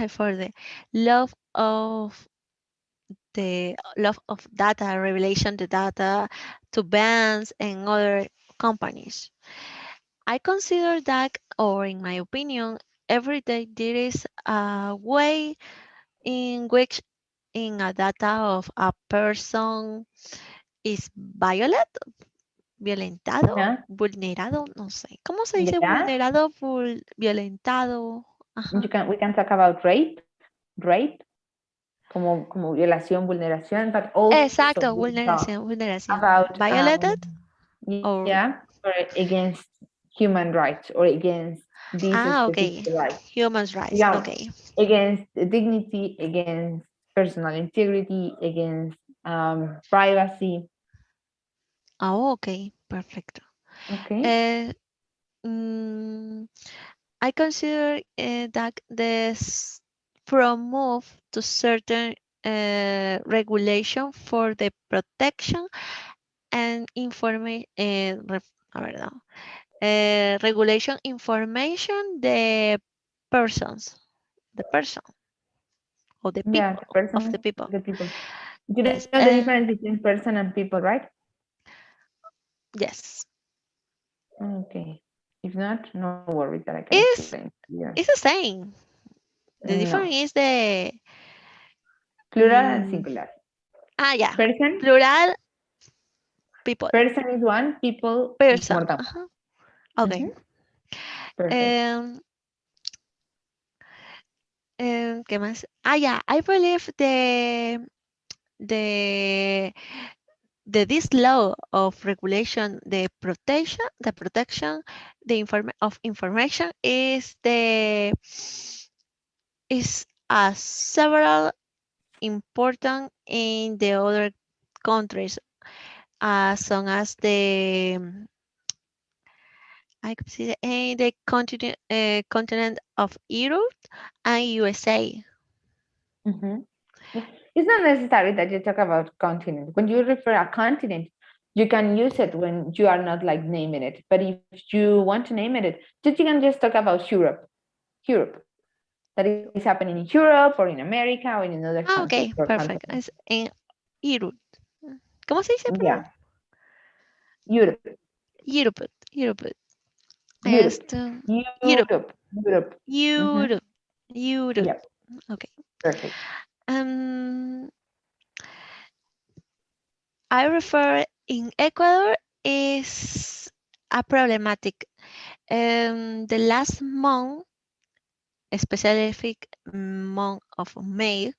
for the love of data revelation the data to banks and other companies. I consider that, or in my opinion, every day there is a way in which in a data of a person is violate, violentado, Yeah, vulnerado, no sé. ¿Cómo se dice yeah. vulnerado, violentado? Ajá. We can talk about rape, como violación, vulneración, but also Exacto, we talk vulneración. about Violated or yeah, or against human rights or against this specific okay. right. Human rights. Yeah, Okay. against dignity, against personal integrity, against privacy. Ah, okay. Perfecto. Okay. Uh, mm, I consider that this promote to certain regulation for the protection and information. A ver, no. Regulation information the person or the Yeah, people the of the person, people. the people. You know Yes. the difference between person and people, right? Yes. Okay. If not, no worries that I can It's explain. Yeah. it's the same. The No. difference is the Plural and mm, singular. yeah, Person, plural people person is one, people is more person. than one. Okay. Perfect. Um, ¿Qué más? Yeah, I believe the this law of regulation, the information is several important in the other countries as long as I could see the continent of Europe and USA. Mhm. It's not necessary that you talk about continent. When you refer a continent, you can use it when you are not like naming it. But if you want to name it, just you can just talk about Europe, that is happening in Europe or in America or in another country Okay, or perfect. continent. Es en Europe. ¿Cómo se dice, perdón? Yeah, Europe, Europe, Europe. Europe, Esto, Europe, Europe. Hmm. Europe, Europe. Yep, Okay. perfect. Um, I refer in Ecuador is a problematic. The last month, a specific month of May,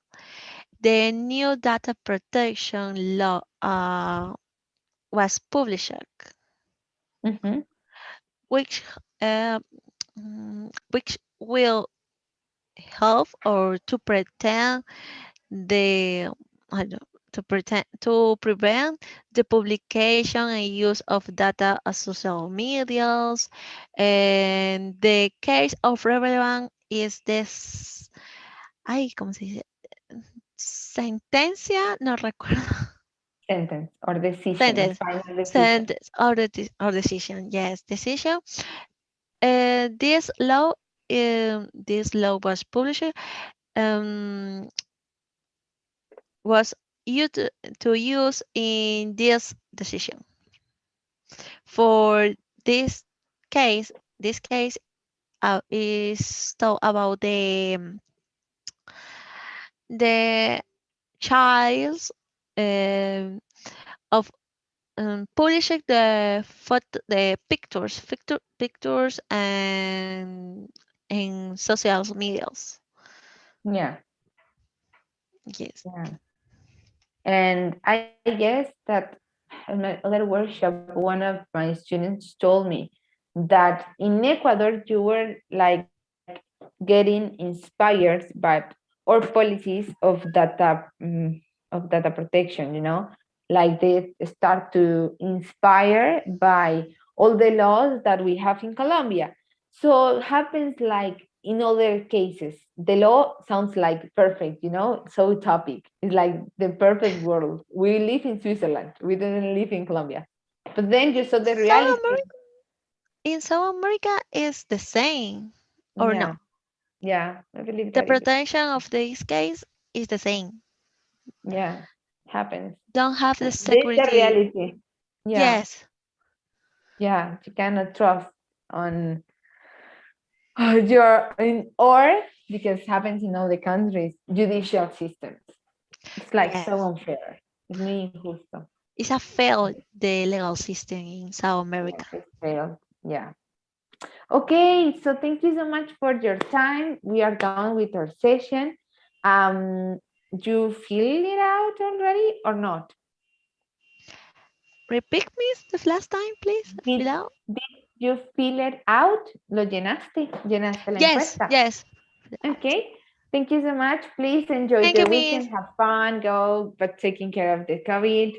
the new data protection law was published, Hmm. which uh, which will help or to pretend the I don't, to prevent the publication and use of data on social medias. And the case of relevant is this. Ay, ¿cómo se dice? Sentencia, no recuerdo. Sentence or decision, a Sentence, final decision. sentence or decision. Yes, decision. This law was published. Um, was used to use in this decision. For this case, this case is talk about the child um, of publishing the photo, the pictures and in social medias. Yeah, Yes. yeah. And I guess that in my other workshop, one of my students told me that in Ecuador you were like getting inspired by or policies of data protection, like they start to inspire by all the laws that we have in Colombia. So it happens like in other cases, the law sounds like perfect, so utopic. It's like the perfect world. We live in Switzerland. We didn't live in Colombia. But then you saw the South reality. America, in South America is the same, or no? Yeah, yeah, I believe The that is. protection of this case is the same. Yeah, happens. Don't have the This the security. reality. Yeah, Yes, yeah. You cannot trust on your or because happens in all the countries, judicial systems. It's like so yes. unfair. It's muy injusto. It's a failed the legal system in South Yeah, America. it's failed. Yeah. Okay, so thank you so much for your time. We are done with our session. Um, you fill it out already or not? Repeat me the last time, please. Did, Fill out. did you fill it out? ¿Lo llenaste? ¿Llenaste la Yes, encuesta? yes. Okay. Thank you so much. Please enjoy Thank you, your Miss. weekend. Have fun. Go, but taking care of the COVID.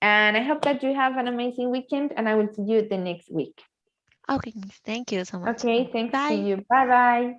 And I hope that you have an amazing weekend. And I will see you the next week. Okay, Miss. Thank you so much. Okay. Thanks to Bye. you. Bye bye.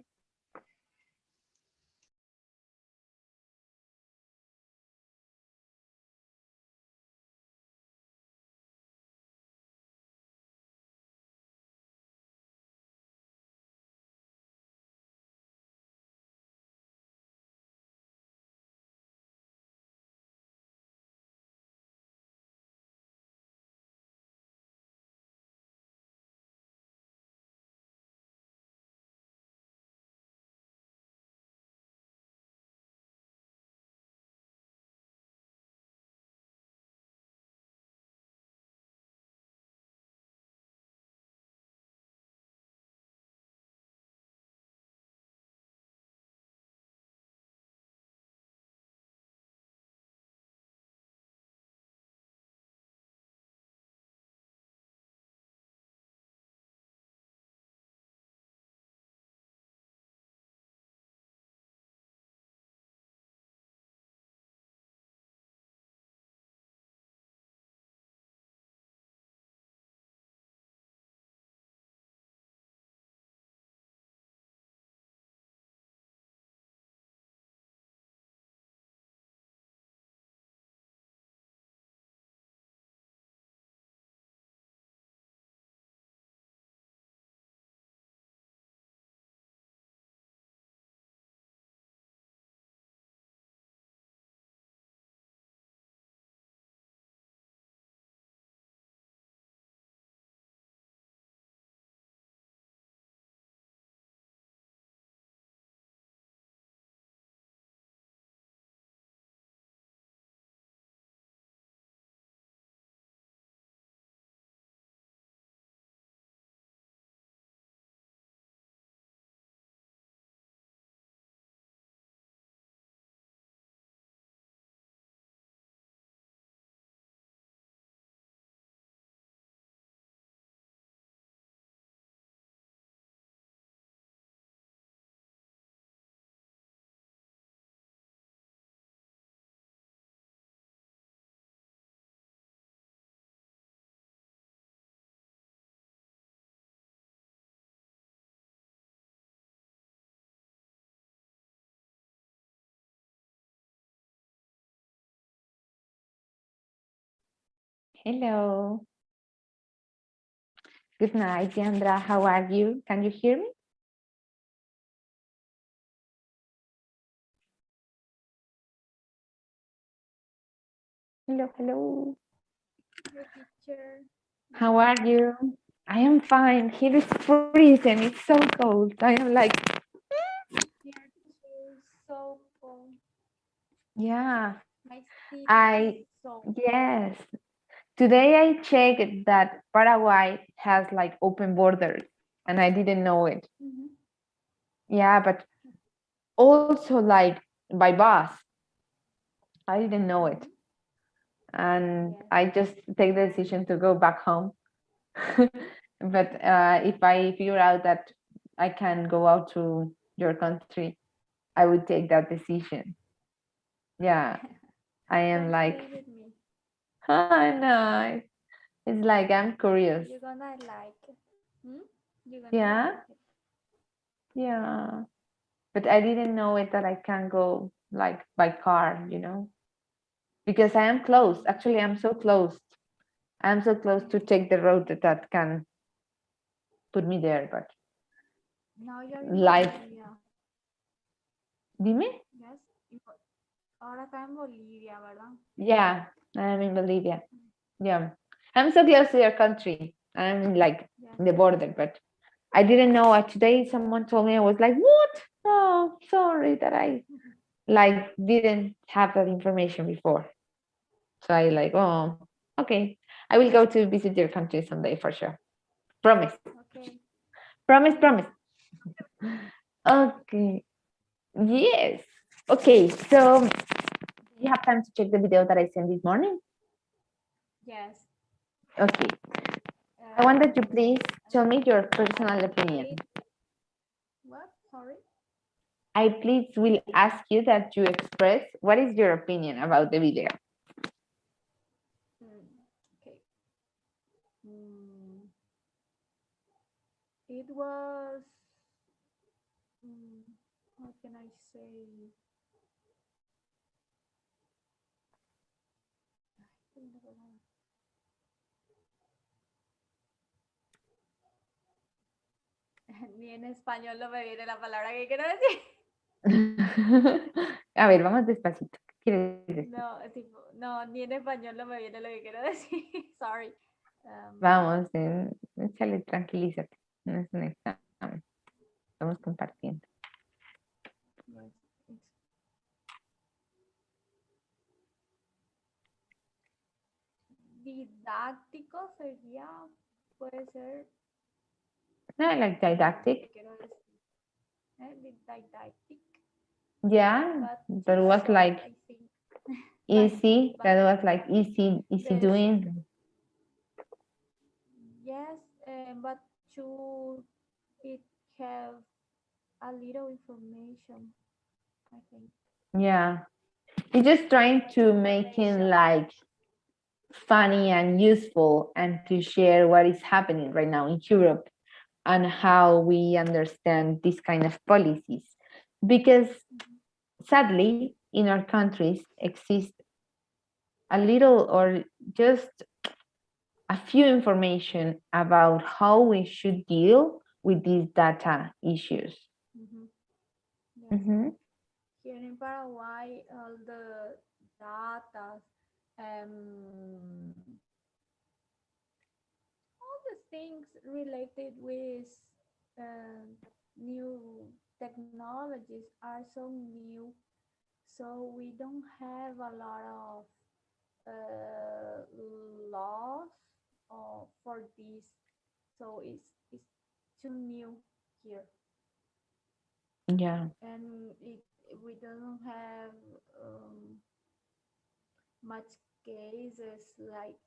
Hello. Good night, Diandra. How are you? Can you hear me? Hello, hello. How are you? I am fine. Here is freezing. It's so cold. I am like, yeah. I, yes. Today I checked that Paraguay has like open borders, and I didn't know it. Mhm. Yeah, but also like by bus. I didn't know it. Mhm. And Yes. I just take the decision to go back home. But if I figure out that I can go out to your country, I would take that decision. Yeah, I am Come like, stay with me. oh, nice. It's like I'm curious. You're gonna like it. Hmm? You're gonna Yeah, like it. yeah. But I didn't know it that I can go like by car, because I am close. Actually, I'm so close. I'm so close to take the road that can put me there. But Now you're in life, Bolivia. dime? Yes. Ahora está en Bolivia, ¿verdad? Yeah, I'm in Bolivia. Yeah, I'm so close to your country. I'm like Yes. in the border, but I didn't know. Today, someone told me. I was like, "What? Oh, sorry that I like didn't have that information before." So I like, oh, okay. I will go to visit your country someday for sure. Promise, Okay. promise, promise. Okay. Yes. Okay. So you have time to check the video that I sent this morning. Yes. Okay. I want that you please tell me your I personal opinion. did. What? Sorry. I please will ask you that you express what is your opinion about the video. Okay. Mm, it was. Mm, how can I say? Ni en español no me viene la palabra que quiero decir. A ver, vamos despacito. ¿Qué quieres decir? No, tipo, no, ni en español no me viene lo que quiero decir. Sorry. Vamos, échale, tranquilízate. No es un examen. Estamos compartiendo. Yes, it's didáctico sería, puede ser I like lo que didactic. quiero decir. Didactic, Yeah, but that too was short, like I think. easy. But That was like easy this, doing. yes, but to it have a little information, I think. Yeah, it's just trying to make it Information. like funny and useful and to share what is happening right now in Europe and how we understand this kind of policies. Because sadly, in our countries exist a little or just a few information about how we should deal with these data issues. Mhm. Yes. Mhm. Here in Paraguay, all the data, um, all the things related with uh, new technologies are so new, so we don't have a lot of laws for this. So it's too new here, Yeah, and we don't have much cases like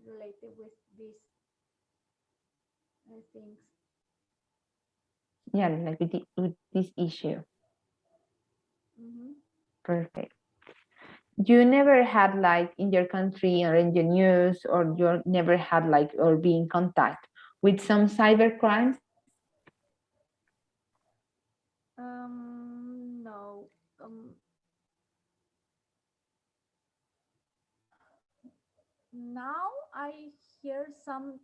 related with these things. yeah, like with this issue. Mm-hmm. Perfect. You never had like in your country or in the news, or you never had like or be in contact with some cyber crimes? No. Now I hear some.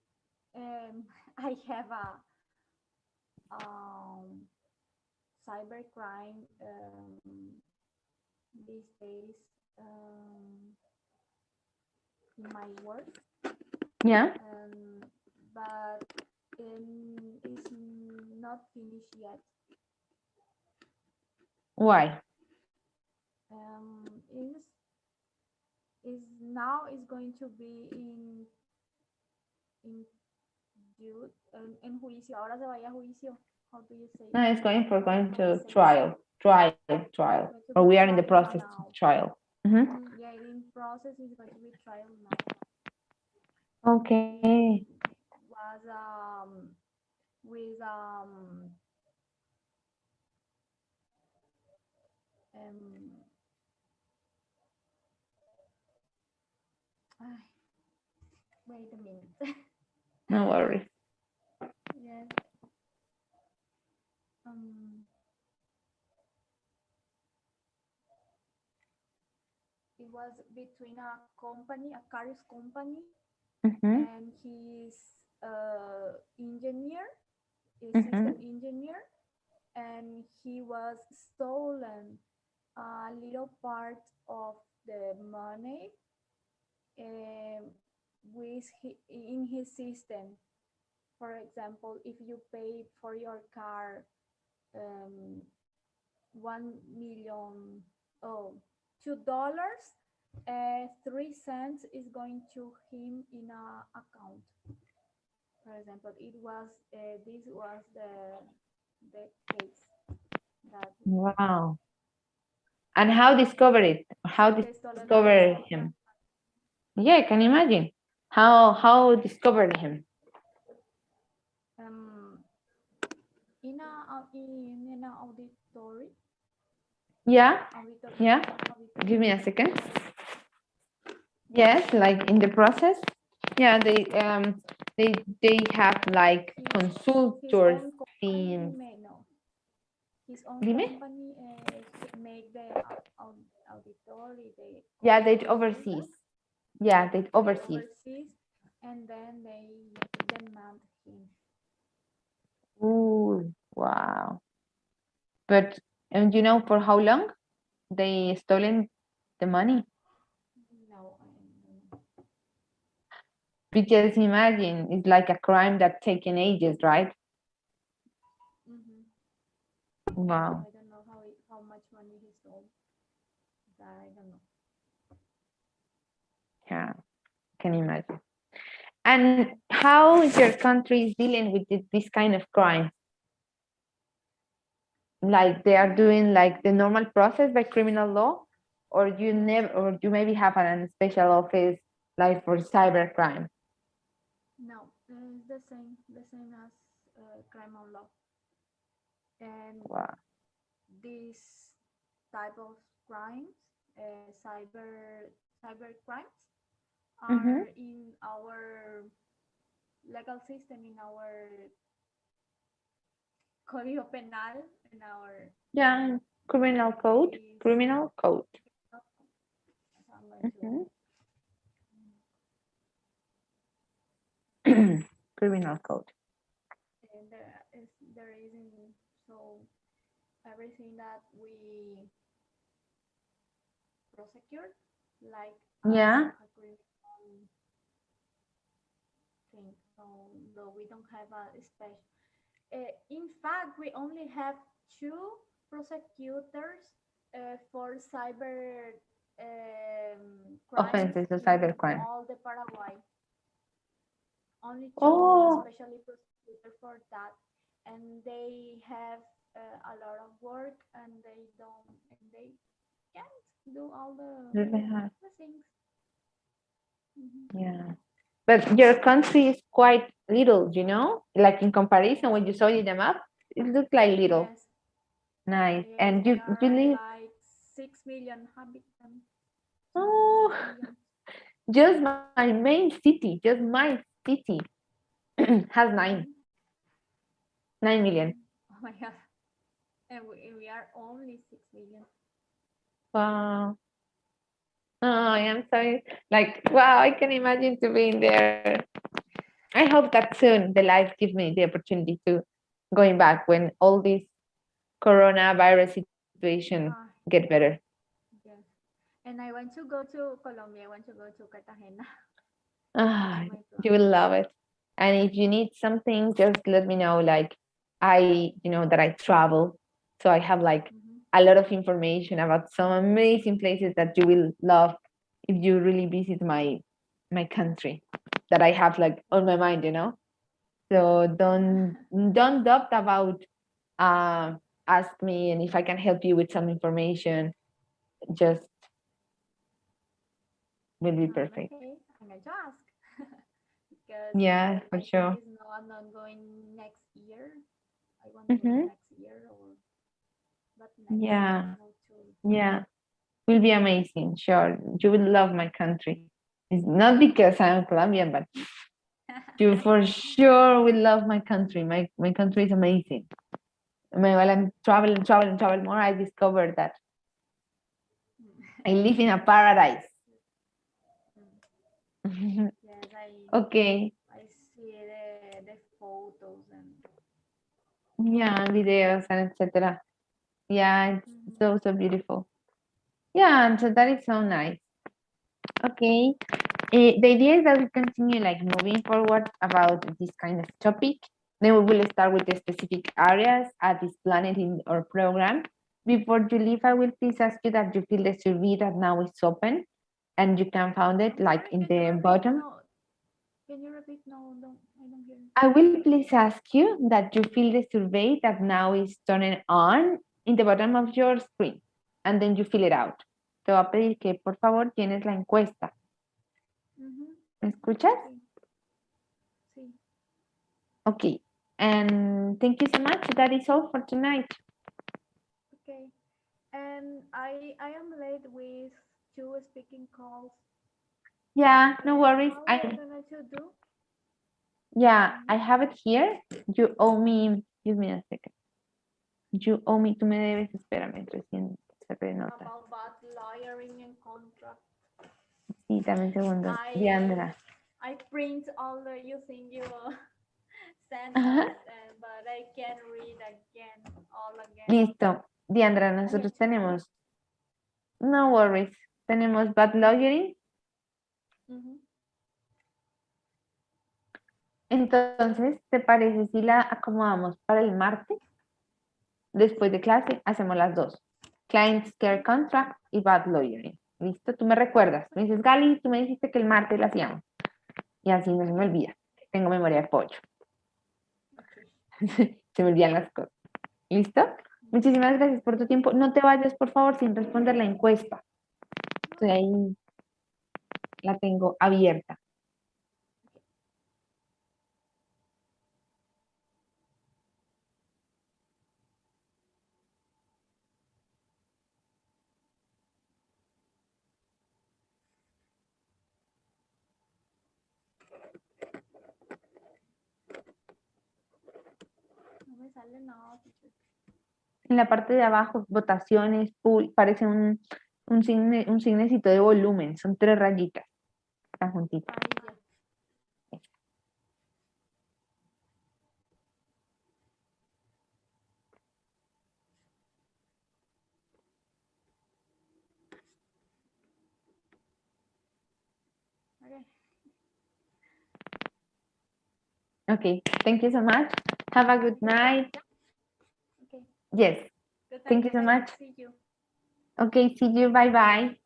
I have a um, cybercrime these days in my work, Yeah. but it's not finished yet. Why? Is is now is going to be in due en juicio. Ahora se vaya a juicio. How do you say? No, it's going How we to say that? trial, Going to or be we are in the trial process of now. trial. Mhm. Yeah, in process is going to be trial now. Okay. It was with um ay, wait a minute. No worries. Yes. Um, it was between a company, a cars company, Mhm. and his engineer, a system Mhm. engineer, and he was stolen a little part of the money um, in his system. For example, if you pay for your car um, 1 million, oh, $2, 3 cents is going to him in a account. For example, it was this was the case that Wow. And how discover it? How se stolen a discover him? Yeah, I can imagine. How discovered him? um in a auditory Yeah, auditor yeah. auditory. Give me a second. Yes, like in the process. Yeah, they have like His consultors own company teams. may no his own Dime? company make the auditory the Yeah, they consulta. overseas. Yeah, they They overseas. overseas and then they demand him. Ooh, wow. But and you know for how long they stolen the money? No, I don't know. Because imagine it's like a crime that taken ages, right? Mm-hmm. Wow. I don't know how much money he stole. That I don't know. Yeah, can imagine. And how is your country is dealing with this kind of crime? Like they are Mm, doing like the normal process by criminal law, or you never, or you maybe have a special office like for cyber crime. no, it's the same as criminal law. And Wow. this type of crimes, cyber crimes, Mm-hmm. are in our legal system, in our Código Penal, in our Yeah, criminal code, is criminal code. I'm going to Hmm. Criminal code. there is in so everything that we prosecute like as Yeah. a criminal thing. So no, we don't have a special. In fact, we only have two prosecutors for cyber crimes Offenses of in cybercrime. all the Paraguay. Only two Oh, especially prosecutor for that, and they have a lot of work, and they can't do all really hard. the things. Mhm. Yeah. But your country is quite little, you know? Like in comparison, when you saw it in the map, it looks like little. Yes, Nice. yes, And we you are live, like 6 million inhabitants. oh, 6 million. just my main city, just my city has Mm-hmm. 9 million. Mm. Oh my God, and we are only 6 million. Wow. Oh, I am so like, wow, I can imagine to be in there. I hope that soon the life gives me the opportunity to going back when all this coronavirus situation Ah, get better. yes. And I want to go to Colombia. I want to go to Cartagena. It's Ah, my you plan. will love it. And if you need something, just let me know. Like you know that I travel, so I have like Mm-hmm. a lot of information about some amazing places that you will love. if you really visit my country that I have like on my mind, you know. So don't doubt about uh, ask me, and if I can help you with some information, just will be perfect. Okay, I'm going to ask because Yeah, for I think sure. it's not going next year. I want to go Hmm. next year or but next. I Yeah, don't know to. yeah, will be amazing. Sure, you will love my country. It's not because I'm Colombian, but you for sure will love my country. My country is amazing. I mean, while I'm travel more, I discovered that I live in a paradise. Yes, Okay. I see the photos and Yeah, videos and etc. Yeah, it's mhm. so beautiful. Yeah, and so that is so nice. Okay. The idea is that we continue like moving forward about this kind of topic. Then we will start with the specific areas at this planet in our program. Before you leave, I will please ask you that you fill the survey that now is open, and you can find it I'm like sorry. in Can you the repeat? bottom. No, can you repeat? No, don't. I don't hear. I will please ask you that you fill the survey that now is turning on in the bottom of your screen, and then you fill it out. Te voy a pedir que por favor tienes la encuesta. Mhm. ¿Me escuchas? Okay. See. Okay. And thank you so much. That is all for tonight. Okay. And I am late with two speaking calls. Yeah, no worries. How we are gonna to do? I have it here. You owe me, give me a second. You owe me, tú me debes, espérame, recién saqué nota. About bad lawyering and contract. Sí, dame un segundo. I Diandra. I print all the you think you send Ajá. us, and but I can read again, all again. Listo. Diandra, I have nosotros to write. tenemos, no worries, tenemos bad lawyering. Mhm. Entonces, ¿te parece si la acomodamos para el martes? Después de clase, hacemos las dos. Client Care Contract y Bad Lawyering. ¿Listo? Tú me recuerdas. Me dices, Gali, tú me dijiste que el martes la hacíamos. Y así no se me olvida. Tengo memoria de pollo. Okay. Se me olvidan las cosas. ¿Listo? Muchísimas gracias por tu tiempo. No te vayas, por favor, sin responder la encuesta. Estoy ahí, la tengo abierta. No me sale nada, teacher. En la parte de abajo, votaciones, parece un signecito de volumen. Son 3 rayitas. Están juntitas. Ahí ya. Okay. Okay. Thank you so much. Have a good night. Okay. Yes. Good night. Thank you Good so night. much. See you Okay. See you. Bye bye.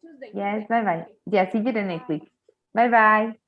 Tuesday. Yes. Tuesday. Bye bye. Okay. Yeah. See you the next Bye. week. Bye bye.